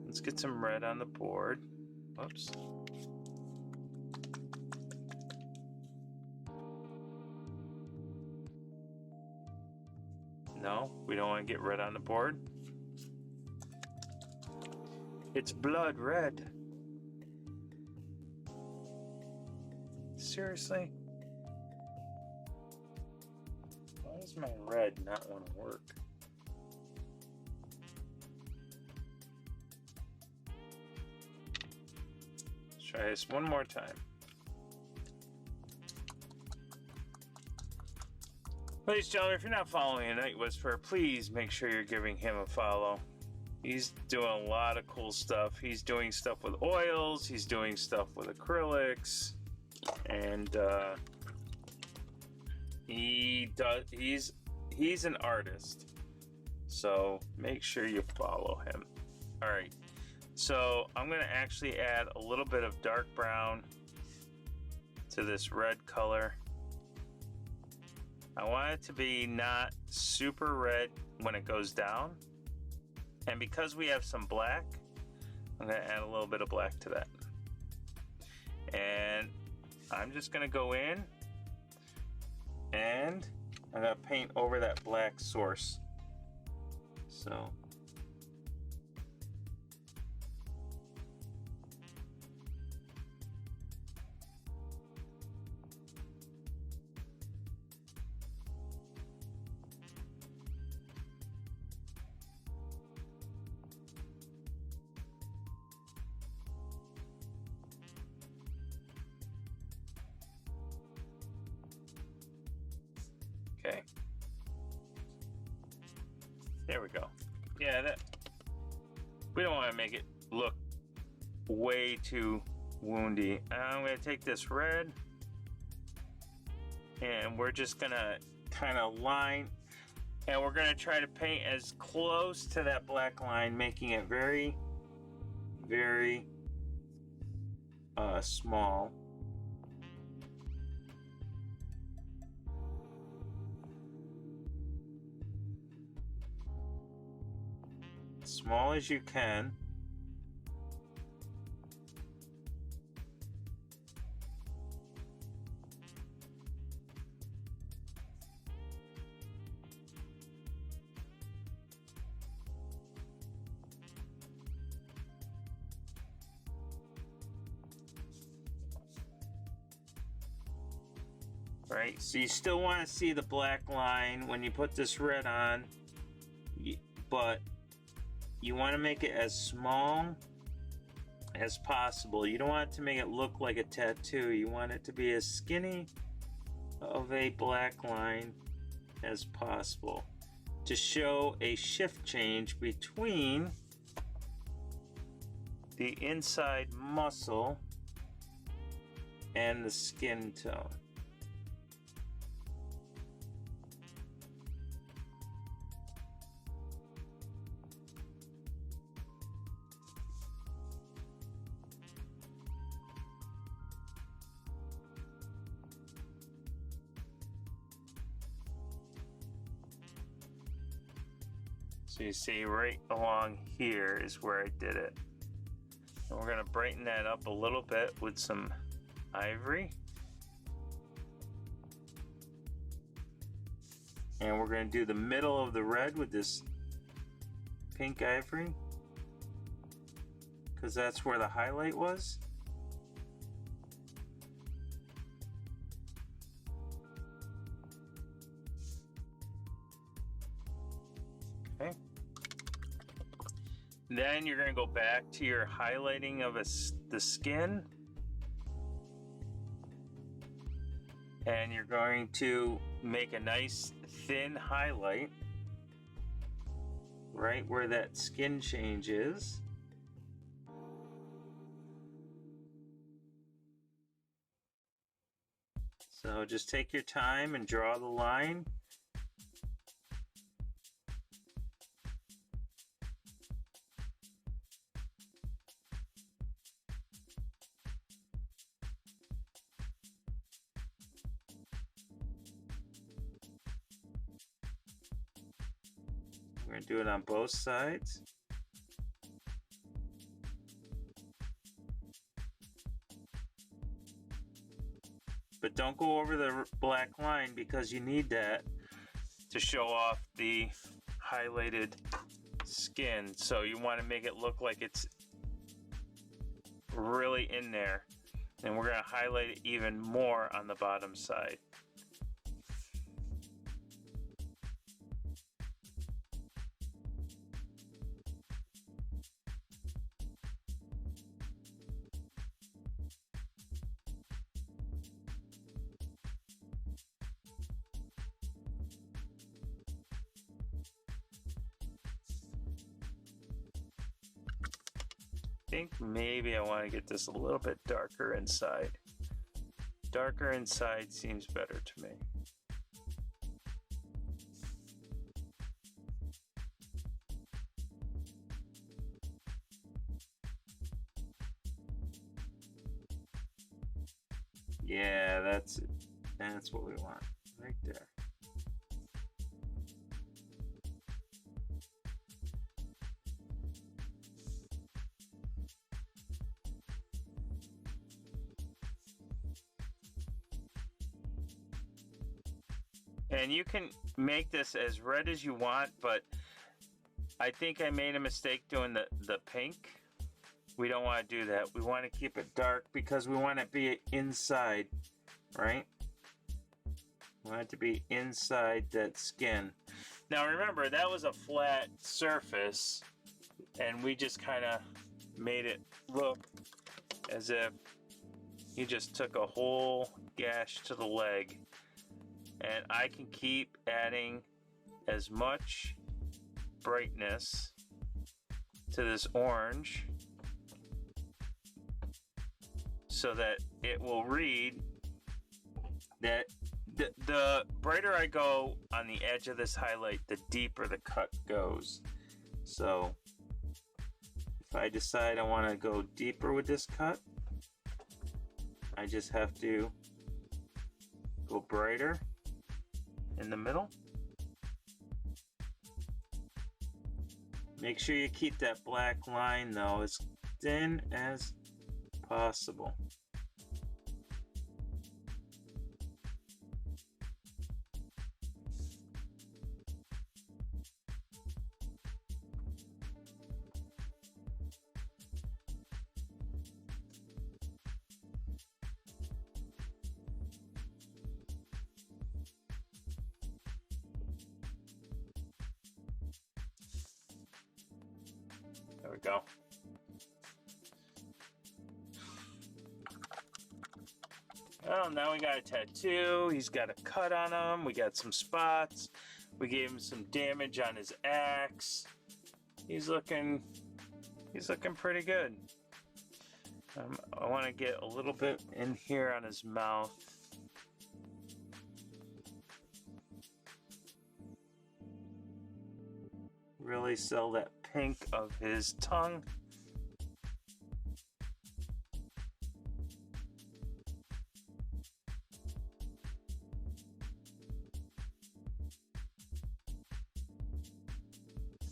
Let's get some red on the board. Whoops. No, we don't want to get red on the board. It's blood red. Seriously? Why does my red not want to work? Let's try this one more time. Ladies and gentlemen, if you're not following a Night Whisperer, please make sure you're giving him a follow. He's doing a lot of cool stuff. He's doing stuff with oils, he's doing stuff with acrylics, and he's an artist. So make sure you follow him. All right. So I'm going to actually add a little bit of dark brown to this red color. I want it to be not super red when it goes down. And because we have some black, I'm going to add a little bit of black to that. And I'm just going to go in and I'm going to paint over that black source. So okay. There we go. Yeah, that we don't want to make it look way too woundy. I'm going to take this red and we're just going to kind of line, and we're going to try to paint as close to that black line, making it very, very small. Small as you can. Right, so you still want to see the black line when you put this red on, but you want to make it as small as possible. You don't want it to make it look like a tattoo. You want it to be as skinny of a black line as possible to show a shift change between the inside muscle and the skin tone. So you see right along here is where I did it. And we're going to brighten that up a little bit with some ivory. And we're going to do the middle of the red with this pink ivory, because that's where the highlight was. Okay. Then you're going to go back to your highlighting of the skin, and you're going to make a nice thin highlight right where that skin change is. So just take your time and draw the line. We're going to do it on both sides. But don't go over the black line, because you need that to show off the highlighted skin. So you want to make it look like it's really in there. And we're going to highlight it even more on the bottom side. I think maybe I want to get this a little bit darker inside. Darker inside seems better to me. Yeah, that's it. That's what we want right there. And you can make this as red as you want, but I think I made a mistake doing the pink. We don't want to do that. We want to keep it dark because we want it to be inside, right? We want it to be inside that skin. Now remember, that was a flat surface, and we just kind of made it look as if you just took a whole gash to the leg. And I can keep adding as much brightness to this orange so that it will read that the brighter I go on the edge of this highlight, the deeper the cut goes. So if I decide I want to go deeper with this cut, I just have to go brighter in the middle. Make sure you keep that black line though as thin as possible. There we go. Well, now we got a tattoo. He's got a cut on him. We got some spots. We gave him some damage on his axe. He's looking pretty good. I want to get a little bit in here on his mouth. Really sell that pink of his tongue.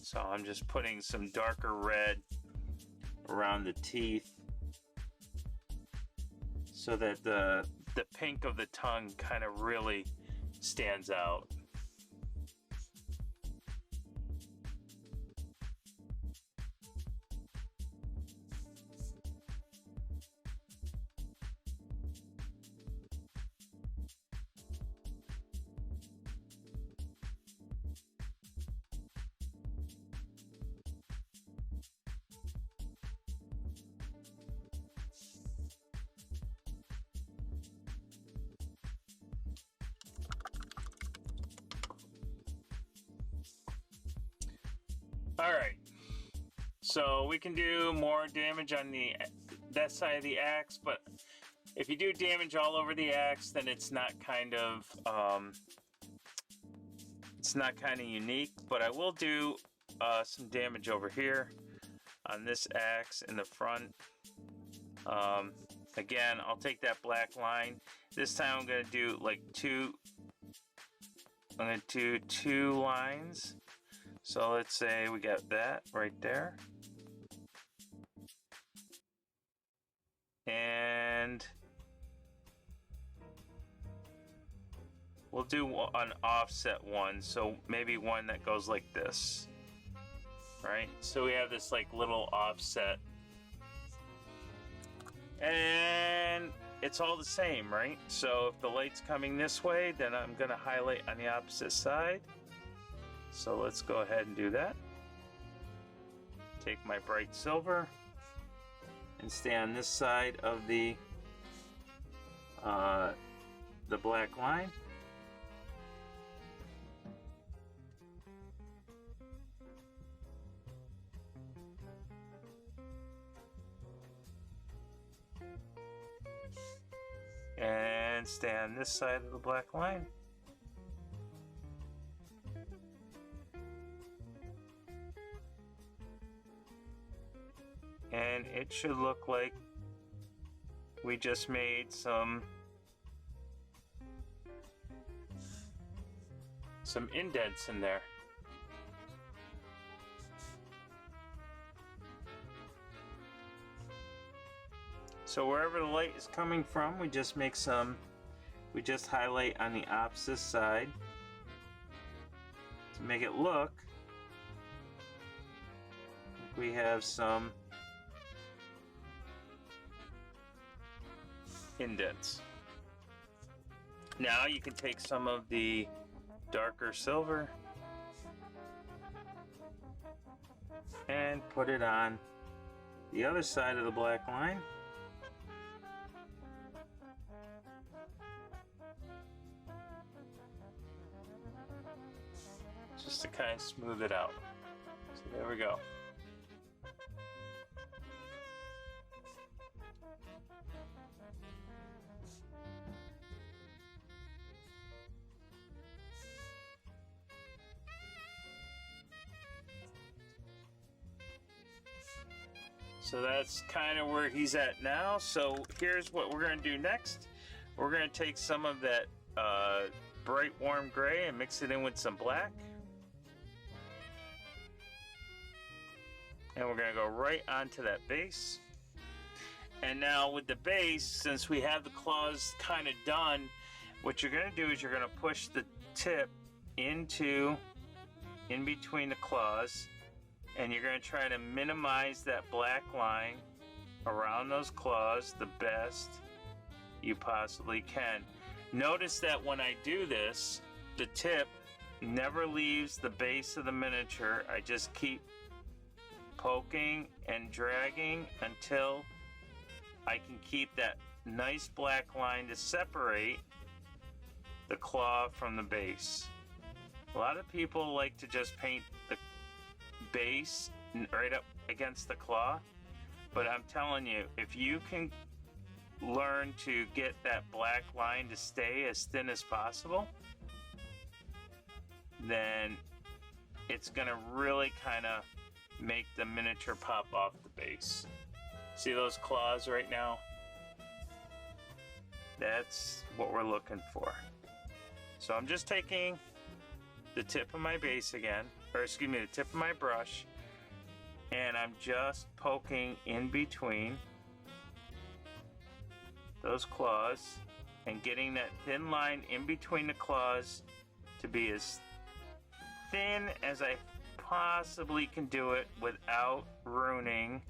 So I'm just putting some darker red around the teeth so that the pink of the tongue kind of really stands out. Alright, so we can do more damage on that side of the axe, but if you do damage all over the axe, then it's not kind of unique. But I will do some damage over here on this axe in the front. Again, I'll take that black line. This time I'm going to do like I'm going to do 2 lines. So let's say we got that right there. And we'll do an offset one. So maybe one that goes like this, right? So we have this like little offset. And it's all the same, right? So if the light's coming this way, then I'm going to highlight on the opposite side. So let's go ahead and do that. Take my bright silver and stay on this side of the black line. And stay on this side of the black line. And it should look like we just made some indents in there. So wherever the light is coming from, we just highlight on the opposite side to make it look like we have some indents. Now you can take some of the darker silver and put it on the other side of the black line. Just to kind of smooth it out. So there we go. So that's kind of where he's at now. So here's what we're going to do next. We're going to take some of that bright warm gray and mix it in with some black. And we're going to go right onto that base. And now with the base, since we have the claws kind of done, what you're going to do is you're going to push the tip in between the claws, and you're going to try to minimize that black line around those claws the best you possibly can. Notice that when I do this, the tip never leaves the base of the miniature. I just keep poking and dragging until I can keep that nice black line to separate the claw from the base. A lot of people like to just paint the base right up against the claw, but I'm telling you, if you can learn to get that black line to stay as thin as possible, then it's gonna really kind of make the miniature pop off the base. See those claws right now? That's what we're looking for. So I'm just taking the tip of my base again, or excuse me, the tip of my brush, and I'm just poking in between those claws and getting that thin line in between the claws to be as thin as I possibly can do it without ruining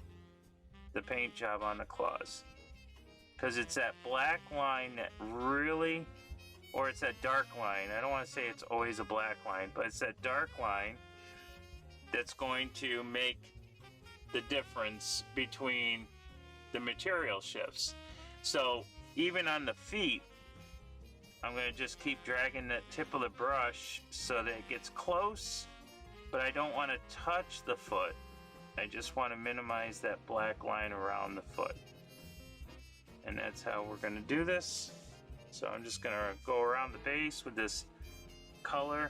the paint job on the claws. Because it's that black line that really, or it's that dark line, I don't want to say it's always a black line, but it's that dark line that's going to make the difference between the material shifts. So even on the feet, I'm going to just keep dragging the tip of the brush so that it gets close, but I don't want to touch the foot. I just want to minimize that black line around the foot. And that's how we're going to do this. So I'm just going to go around the base with this color.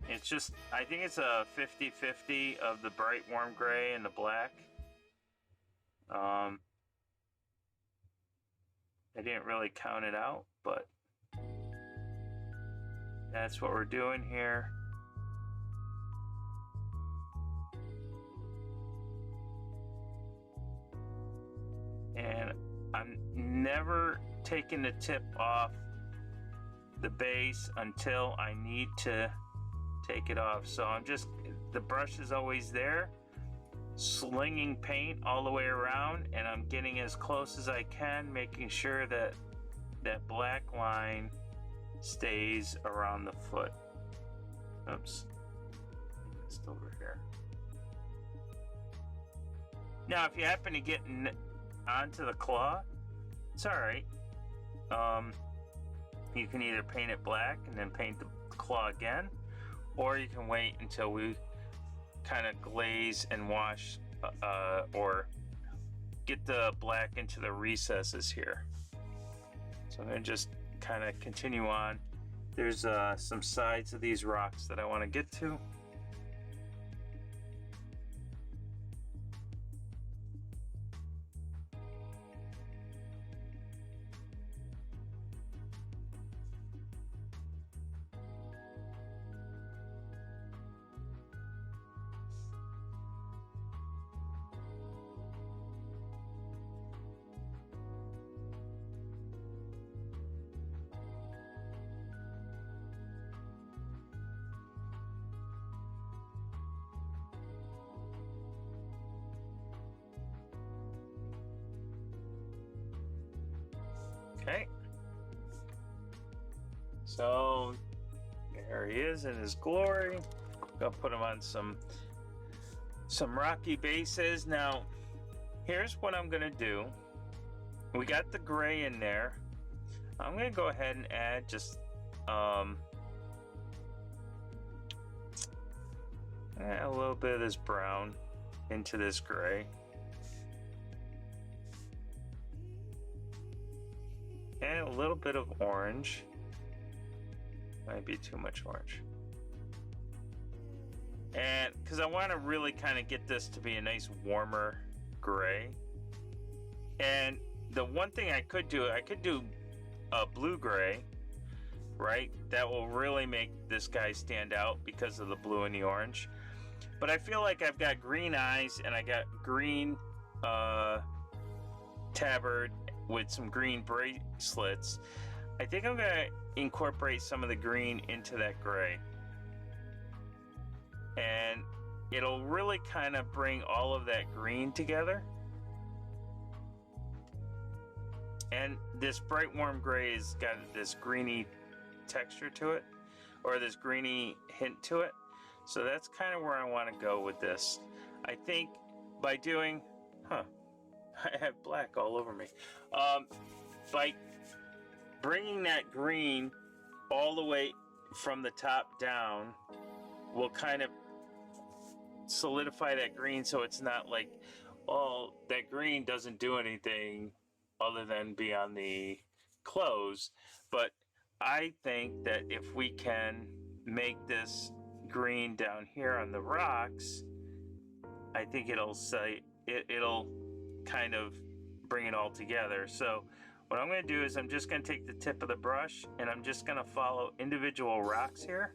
It's just, I think it's a 50-50 of the bright warm gray and the black. I didn't really count it out, but that's what we're doing here. And I'm never taking the tip off the base until I need to take it off. So I'm just, the brush is always there, slinging paint all the way around, and I'm getting as close as I can, making sure that that black line stays around the foot. Oops, it's over here. Now if you happen to get onto the claw, it's alright. You can either paint it black and then paint the claw again, or you can wait until we kind of glaze and wash or get the black into the recesses here. So I'm going to just kind of continue on. There's some sides of these rocks that I want to get to. Okay, so there he is in his glory. Gonna put him on some rocky bases. Now, here's what I'm gonna do. We got the gray in there. I'm gonna go ahead and add just a little bit of this brown into this gray. And a little bit of orange. Might be too much orange. And because I want to really kind of get this to be a nice warmer gray. And the one thing I could do a blue-gray, right? That will really make this guy stand out because of the blue and the orange. But I feel like I've got green eyes and I got green tabard with some green bracelets. I think I'm gonna incorporate some of the green into that gray, and it'll really kind of bring all of that green together. And this bright warm gray has got this greeny texture to it, or this greeny hint to it. So that's kind of where I want to go with this. I think by doing, I have black all over me. By bringing that green all the way from the top down will kind of solidify that green, so it's not like, oh, that green doesn't do anything other than be on the clothes. But I think that if we can make this green down here on the rocks, I think it'll kind of bring it all together. So what I'm going to do is I'm just going to take the tip of the brush and I'm just going to follow individual rocks here.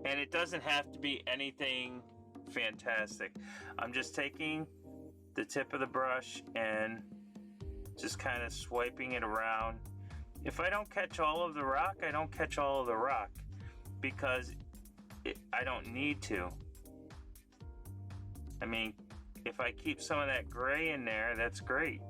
And it doesn't have to be anything fantastic. I'm just taking the tip of the brush and just kind of swiping it around. If I don't catch all of the rock, I don't catch all of the rock, because I don't need to. I mean, if I keep some of that gray in there, that's great.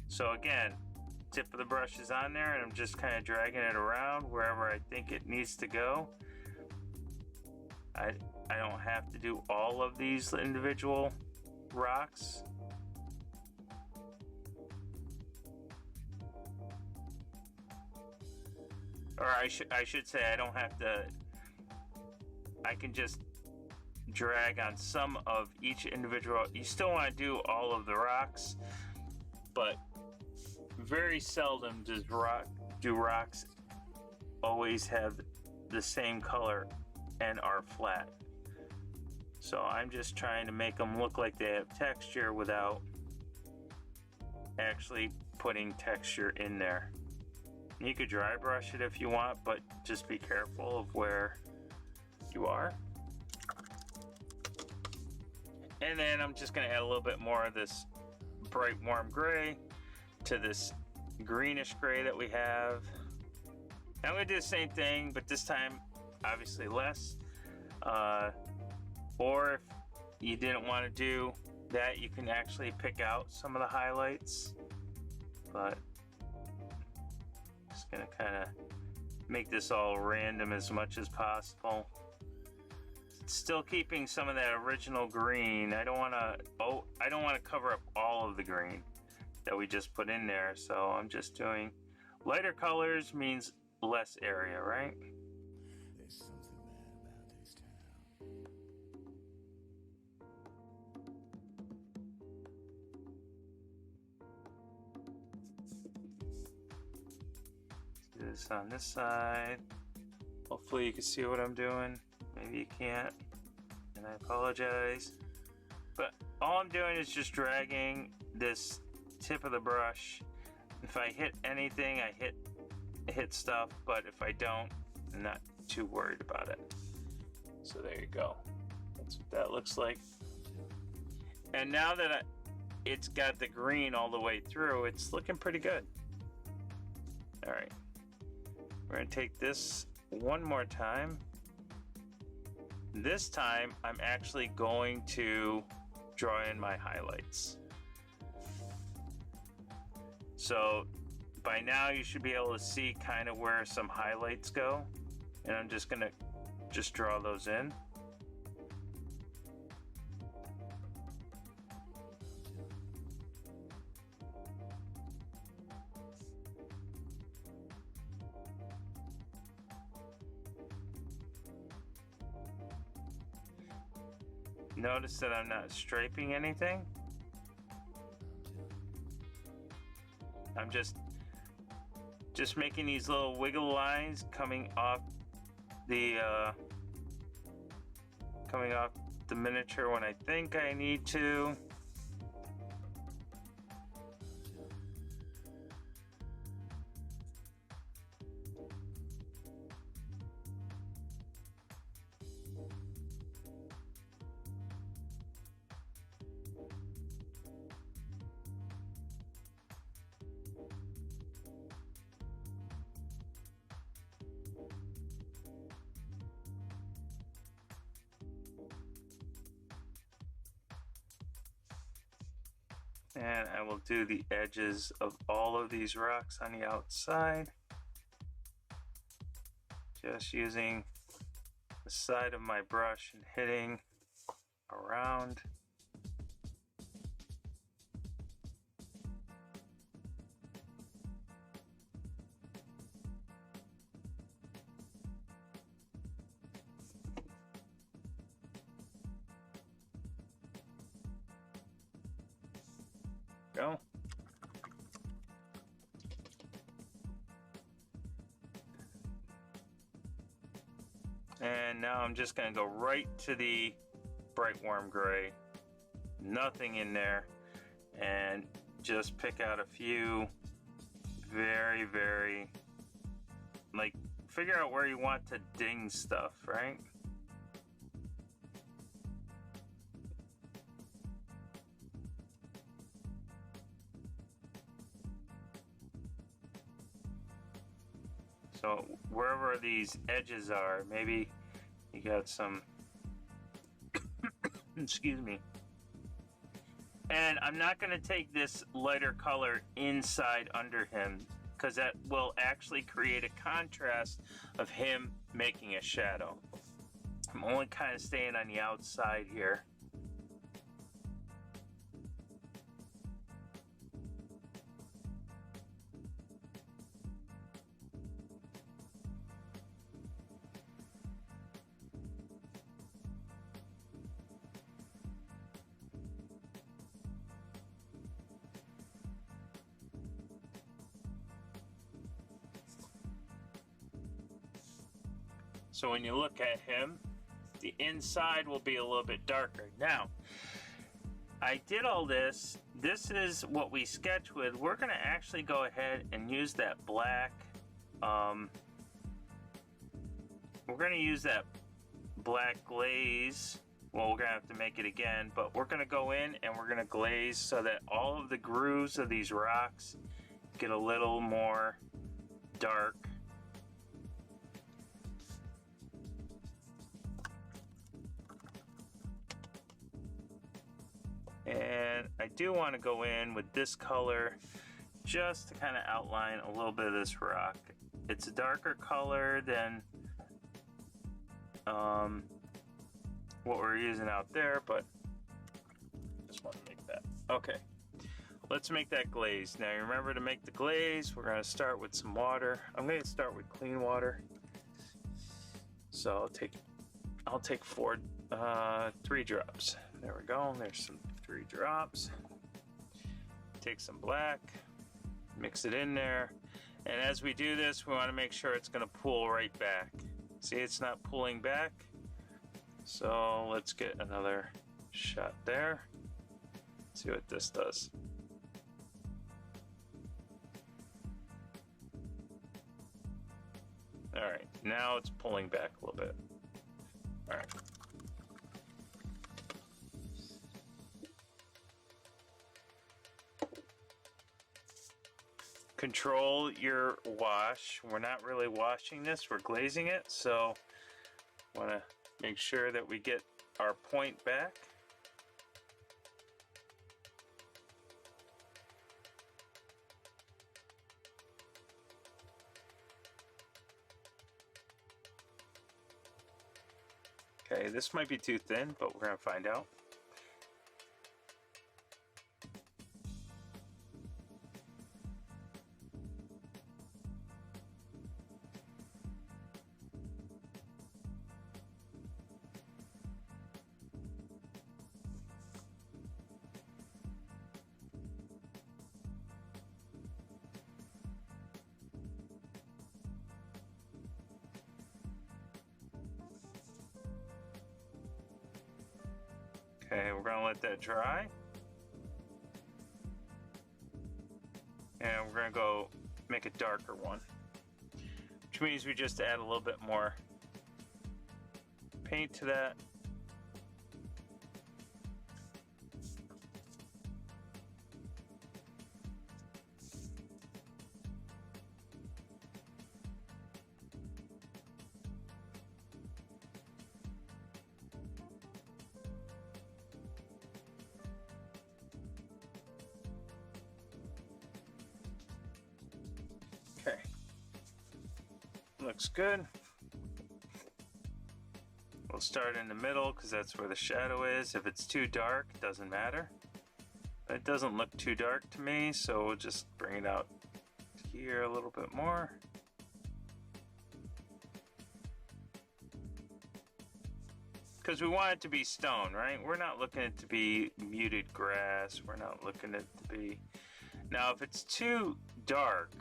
So again, tip of the brush is on there and I'm just kind of dragging it around wherever I think it needs to go. I don't have to do all of these individual rocks. Or I should say I don't have to. I can just drag on some of each individual. You still want to do all of the rocks, but very seldom do rocks always have the same color and are flat. So I'm just trying to make them look like they have texture without actually putting texture in there. You could dry brush it if you want, but just be careful of where you are. And then I'm just going to add a little bit more of this bright warm gray to this greenish gray that we have. I'm going to do the same thing, but this time obviously less. Or if you didn't want to do that, you can actually pick out some of the highlights. But just going to kind of make this all random as much as possible. Still keeping some of that original green. I don't want to cover up all of the green that we just put in there, so I'm just doing lighter colors means less area, right? There's something bad about this town. Do this on this side. Hopefully you can see what I'm doing. Maybe you can't, and I apologize. But all I'm doing is just dragging this tip of the brush. If I hit anything, I hit stuff, but if I don't, I'm not too worried about it. So there you go. That's what that looks like. And now that it's got the green all the way through, it's looking pretty good. All right, we're gonna take this one more time. This time, I'm actually going to draw in my highlights. So by now you should be able to see kind of where some highlights go. And I'm just gonna draw those in. Notice that I'm not striping anything. I'm just making these little wiggle lines coming off the miniature when I think I need to. And I will do the edges of all of these rocks on the outside. Just using the side of my brush and hitting around. Go. And now I'm just going to go right to the bright warm gray. Nothing in there. And just pick out a few very, very, like, figure out where you want to ding stuff, right? So wherever these edges are, maybe you got some, excuse me. And I'm not going to take this lighter color inside under him, because that will actually create a contrast of him making a shadow. I'm only kind of staying on the outside here. So when you look at him, the inside will be a little bit darker. Now, I did all this. This is what we sketch with. We're going to actually go ahead and use that black. We're going to use that black glaze. Well, we're going to have to make it again, but we're going to go in and we're going to glaze so that all of the grooves of these rocks get a little more dark. And I do want to go in with this color just to kind of outline a little bit of this rock. It's a darker color than what we're using out there, but just want to make that. Okay, let's make that glaze. Now remember, to make the glaze, we're going to start with some water. I'm going to start with clean water. So I'll take 3 drops. There we go. There's some 3 drops. Take some black, mix it in there, and as we do this, we want to make sure it's going to pool right back. See, it's not pulling back, so let's get another shot there. See what this does. All right, now it's pulling back a little bit. All right. Control your wash. We're not really washing this, we're glazing it, so want to make sure that we get our point back. Okay, this might be too thin, but we're going to find out. Okay, we're gonna let that dry. And we're gonna go make a darker one. Which means we just add a little bit more paint to that. Okay, looks good. We'll start in the middle because that's where the shadow is. If it's too dark, it doesn't matter. But it doesn't look too dark to me, so we'll just bring it out here a little bit more. Because we want it to be stone, right? We're not looking at it to be muted grass. We're not looking at it to be... Now, if it's too dark,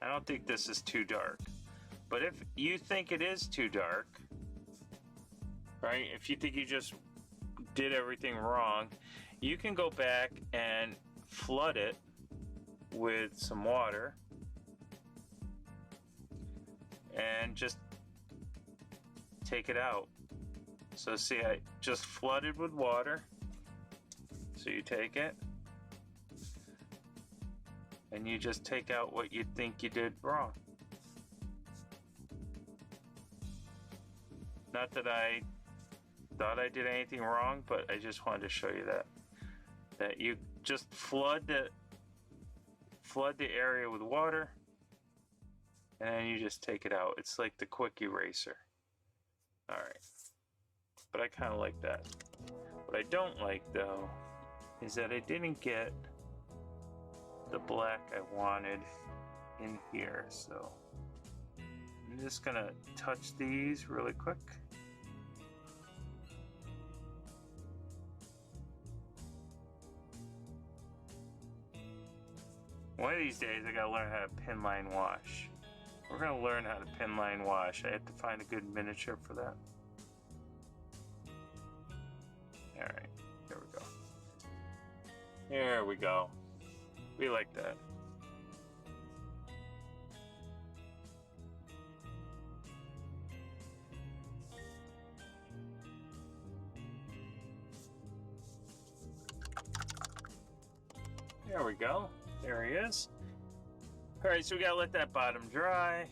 I don't think this is too dark. But if you think it is too dark, right? If you think you just did everything wrong, you can go back and flood it with some water and just take it out. So see, I just flooded with water. So you take it and you just take out what you think you did wrong. Not that I thought I did anything wrong, but I just wanted to show you that you just flood the area with water, and then you just take it out. It's like the quick eraser. All right, but I kind of like that. What I don't like though is that I didn't get the black I wanted in here, so I'm just gonna touch these really quick. One of these days I gotta learn how to pin line wash. We're gonna learn how to pin line wash. I have to find a good miniature for that. Alright, here we go. There we go. We like that. There we go. There he is. Alright, so we gotta let that bottom dry.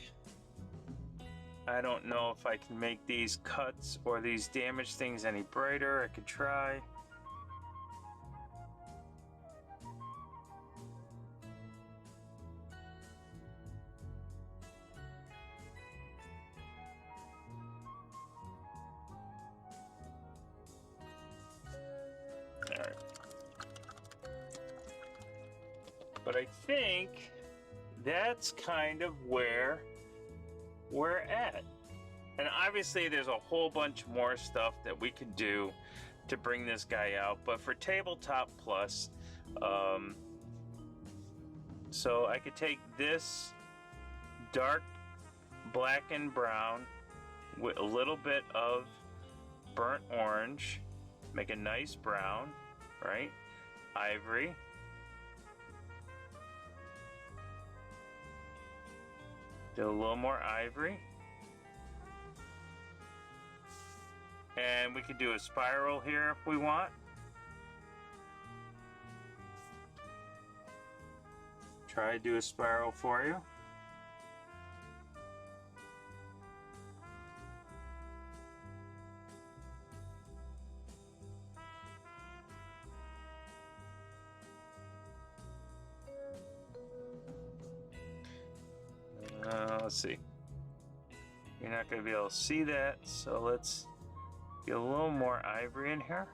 I don't know if I can make these cuts or these damaged things any brighter. I could try. Alright. But I think that's kind of where we're at. And obviously there's a whole bunch more stuff that we could do to bring this guy out, but for Tabletop Plus, so I could take this dark black and brown with a little bit of burnt orange, make a nice brown, right? Ivory. Do a little more ivory. And we could do a spiral here if we want. Try to do a spiral for you. Let's see. You're not going to be able to see that, so let's get a little more ivory in here.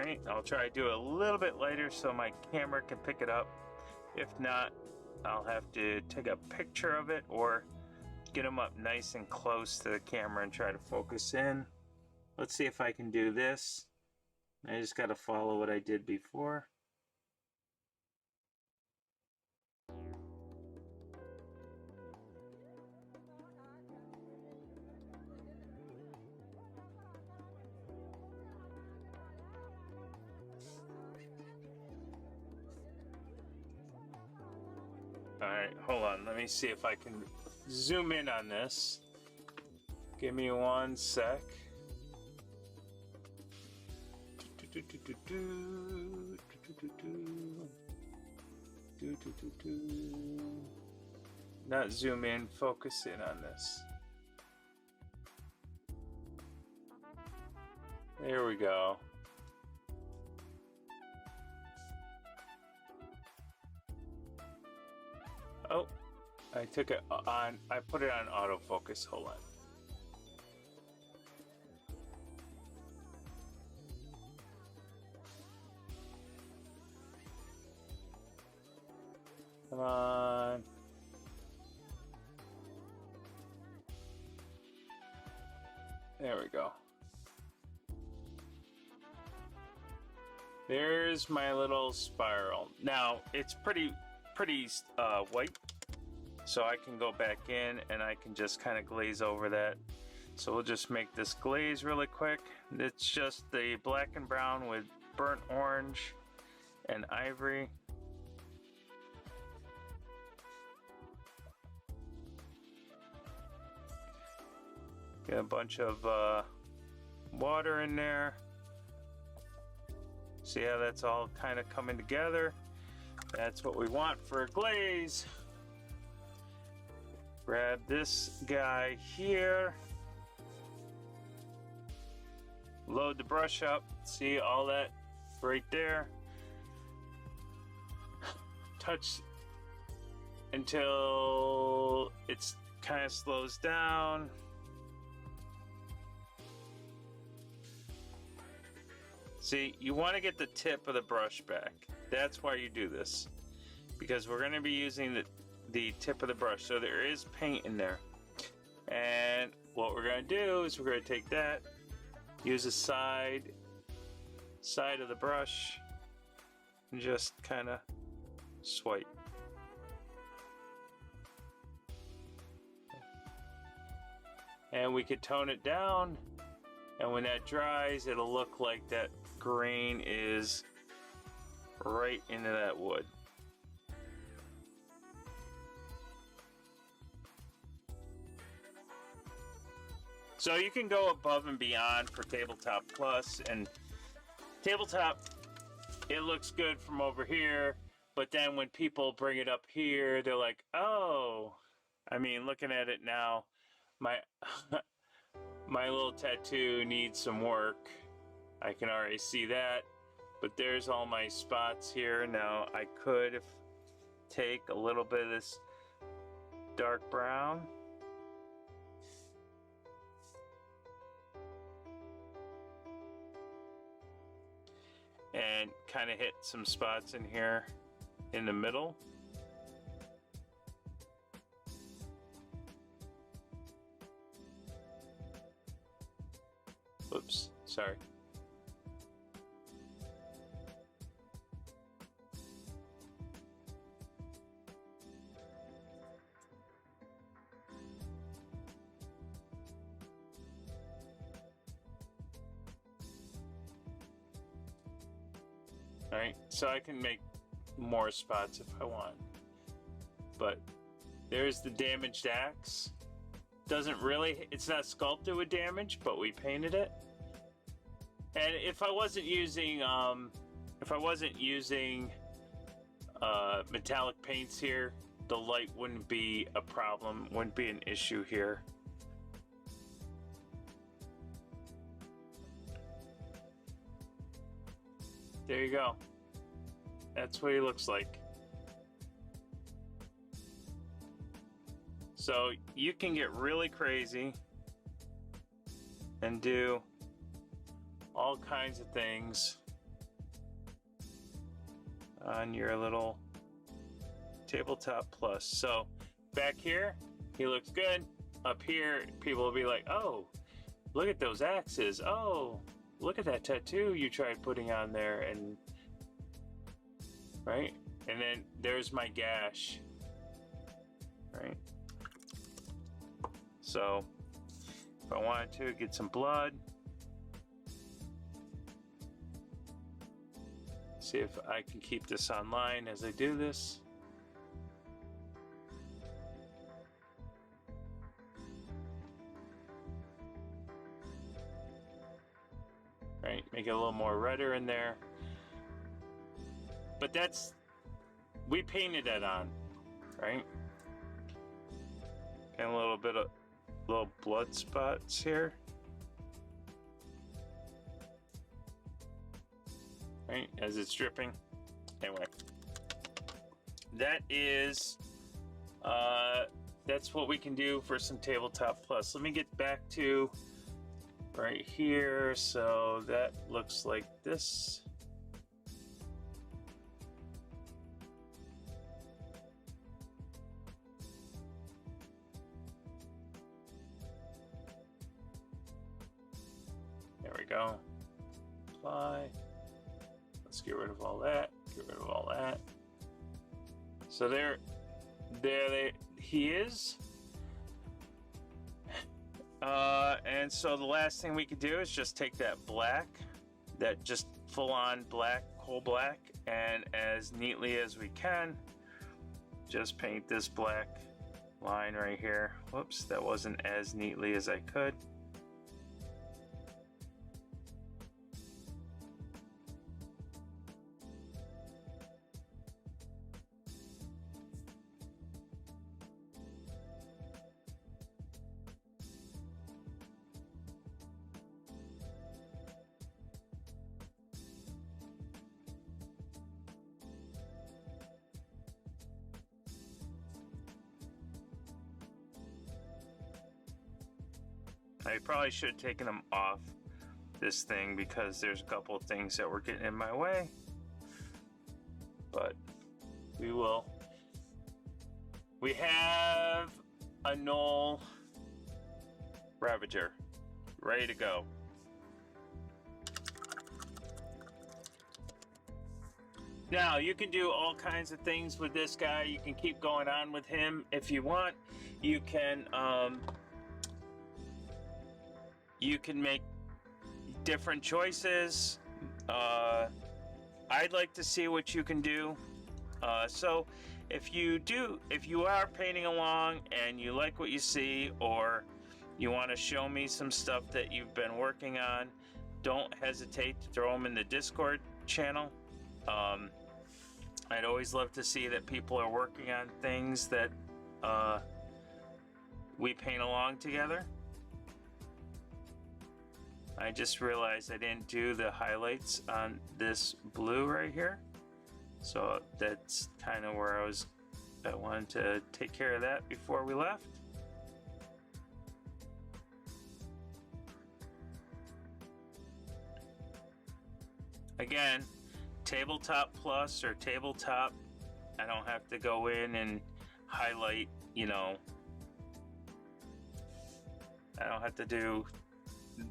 Alright, I'll try to do it a little bit later so my camera can pick it up. If not, I'll have to take a picture of it or get them up nice and close to the camera and try to focus in. Let's see if I can do this. I just got to follow what I did before. Alright, hold on. Let me see if I can zoom in on this. Give me one sec. Not zoom in, focus in on this. There we go. Oh, I took it on, I put it on autofocus. Hold on. Come on. There we go. There's my little spiral. Now, it's pretty white, so I can go back in and I can just kind of glaze over that. So we'll just make this glaze really quick. It's just the black and brown with burnt orange and ivory. Get a bunch of water in there. See how that's all kind of coming together? That's what we want for a glaze. Grab this guy here. Load the brush up. See all that right there? Touch until it's kind of slows down. See, you want to get the tip of the brush back. That's why you do this. Because we're going to be using the tip of the brush. So there is paint in there. And what we're going to do is we're going to take that, use the side of the brush, and just kind of swipe. And we could tone it down. And when that dries, it'll look like that grain is right into that wood. So you can go above and beyond for Tabletop Plus, and Tabletop, it looks good from over here, but then when people bring it up here, they're like, oh, I mean, looking at it now, my my little tattoo needs some work. I can already see that, but there's all my spots here. Now I could take a little bit of this dark brown and kind of hit some spots in here in the middle. Oops, sorry. Alright, so I can make more spots if I want. But there's the damaged axe. Doesn't really, it's not sculpted with damage, but we painted it. And if I wasn't using metallic paints here, the light wouldn't be a problem, wouldn't be an issue here. There you go. That's what he looks like. So you can get really crazy and do all kinds of things on your little tabletop plus. So back here, he looks good. Up here, people will be like, oh, look at those axes. Oh, look at that tattoo you tried putting on there. And right? And then there's my gash. Right? So if I wanted to get some blood, see if I can keep this online as I do this. Right, make it a little more redder in there. But that's, we painted that on, right? And a little bit of little blood spots here. Right, as it's dripping. Anyway, that is, that's what we can do for some Tabletop Plus. Let me get back to right here. So that looks like this. There we go. Apply. Let's get rid of all that. Get rid of all that. So there he is. And so the last thing we could do is just take that black, that just full-on black, coal black, and as neatly as we can, just paint this black line right here. Whoops, that wasn't as neatly as I could. I probably should have taken them off this thing because there's a couple of things that were getting in my way. But we will. We have a Gnoll Ravager ready to go. Now, you can do all kinds of things with this guy. You can keep going on with him if you want. You can make different choices. I'd like to see what you can do. So if you are painting along and you like what you see, or you want to show me some stuff that you've been working on, don't hesitate to throw them in the Discord channel. I'd always love to see that people are working on things that we paint along together. I just realized I didn't do the highlights on this blue right here. So that's kind of where I wanted to take care of that before we left. Again, Tabletop Plus or Tabletop, I don't have to go in and highlight, you know, I don't have to do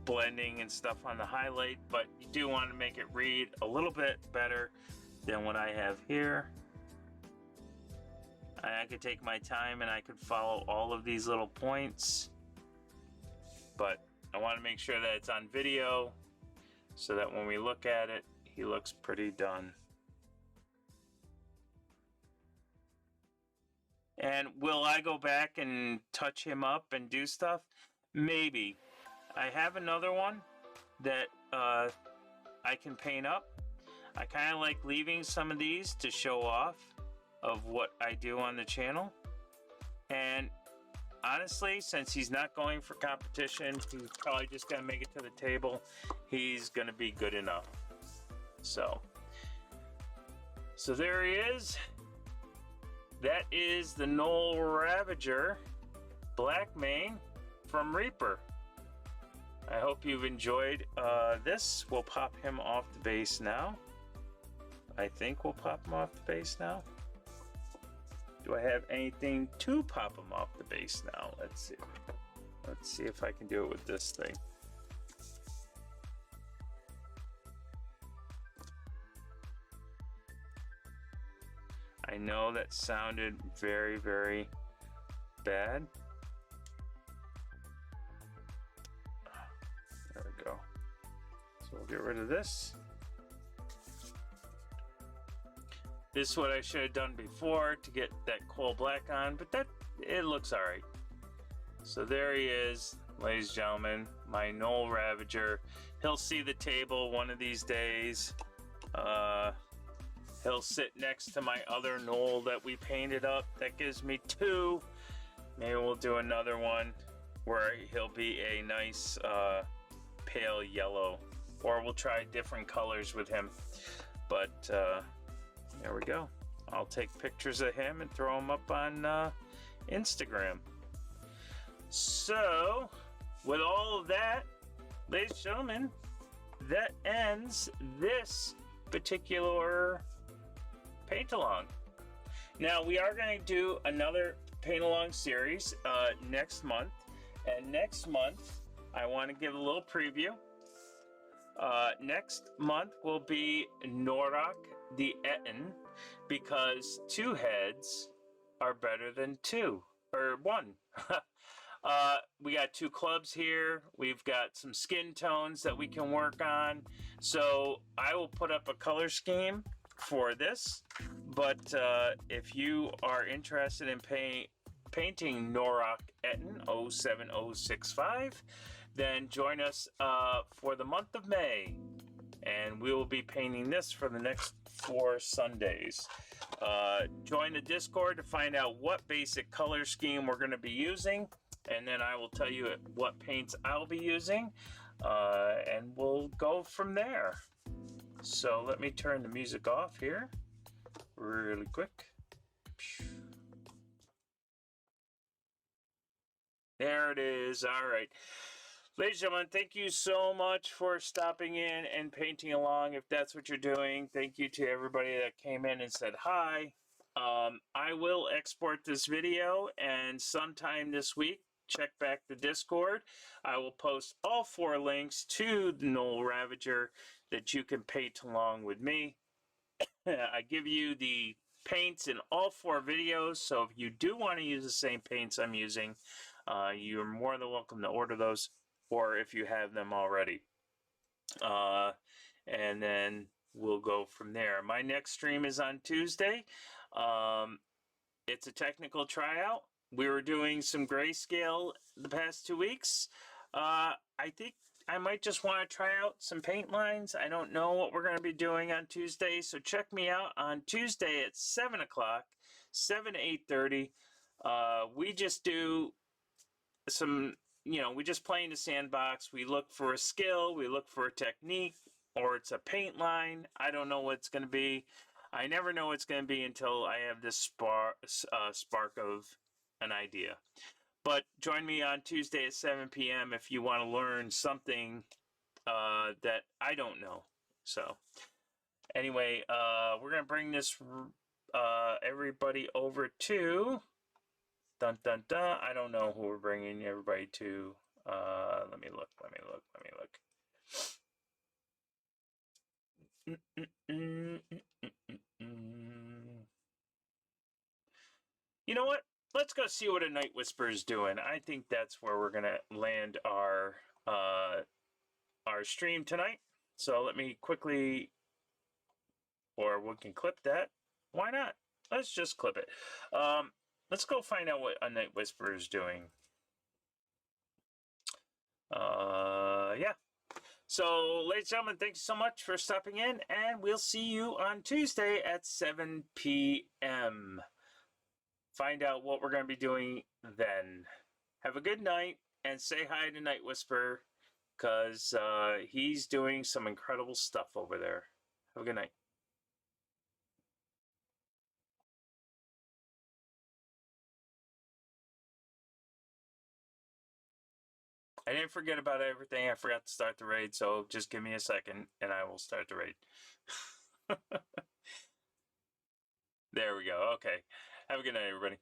blending and stuff on the highlight, but you do want to make it read a little bit better than what I have here. I could take my time and I could follow all of these little points, but I want to make sure that it's on video so that when we look at it, he looks pretty done. And will I go back and touch him up and do stuff? Maybe. I have another one that I can paint up. I kind of like leaving some of these to show off of what I do on the channel. And honestly, since he's not going for competition, he's probably just going to make it to the table. He's going to be good enough. So there he is. That is the Gnoll Ravager Blackmane from Reaper. I hope you've enjoyed this. We'll pop him off the base now. I think we'll pop them off the base now. Do I have anything to pop them off the base now? Let's see. Let's see if I can do it with this thing. I know that sounded very, very bad. There we go. So we'll get rid of this. This is what I should have done before to get that coal black on, but that it looks all right. So there he is, ladies and gentlemen, my Gnoll Ravager. He'll see the table one of these days. He'll sit next to my other Gnoll that we painted up. That gives me two. Maybe we'll do another one where he'll be a nice pale yellow. Or we'll try different colors with him. But there we go. I'll take pictures of him and throw them up on Instagram. So, with all of that, ladies and gentlemen, that ends this particular paint along. Now we are going to do another paint along series next month, and next month I want to give a little preview. Next month will be Norak the Etten, because two heads are better than two, or one. We got two clubs here. We've got some skin tones that we can work on. So I will put up a color scheme for this. But if you are interested in painting Norak Etten 07065, then join us for the month of May. And we will be painting this for the next 4 Sundays. Join the Discord to find out what basic color scheme we're going to be using. And then I will tell you what paints I'll be using. And we'll go from there. So let me turn the music off here really quick. There it is. All right. Ladies and gentlemen, thank you so much for stopping in and painting along. If that's what you're doing, thank you to everybody that came in and said hi. I will export this video, and sometime this week, check back the Discord. I will post all 4 links to the Gnoll Ravager that you can paint along with me. I give you the paints in all 4 videos, so if you do want to use the same paints I'm using, you're more than welcome to order those, or if you have them already. And then we'll go from there. My next stream is on Tuesday. It's a technical tryout. We were doing some grayscale the past 2 weeks. I think I might just want to try out some paint lines. I don't know what we're going to be doing on Tuesday, so check me out on Tuesday at 7 o'clock, 7 to 8:30. We just do some, we just play in the sandbox. We look for a skill, we look for a technique, or it's a paint line. I don't know what it's going to be. I never know what it's going to be until I have this spark of an idea. But join me on Tuesday at 7 p.m. if you want to learn something that I don't know. So anyway, we're going to bring this everybody over to dun dun dun. I don't know who we're bringing everybody to. Let me look. You know what? Let's go see what a Night Whisperer is doing. I think that's where we're gonna land our stream tonight. So let me quickly, or we can clip that. Why not? Let's just clip it. Let's go find out what a Night Whisperer is doing. Yeah. So, ladies and gentlemen, thank you so much for stopping in, and we'll see you on Tuesday at 7 p.m. Find out what we're going to be doing then. Have a good night, and say hi to Night Whisperer, because he's doing some incredible stuff over there. Have a good night. I didn't forget about everything. I forgot to start the raid, so just give me a second, and I will start the raid. There we go. Okay. Have a good night, everybody.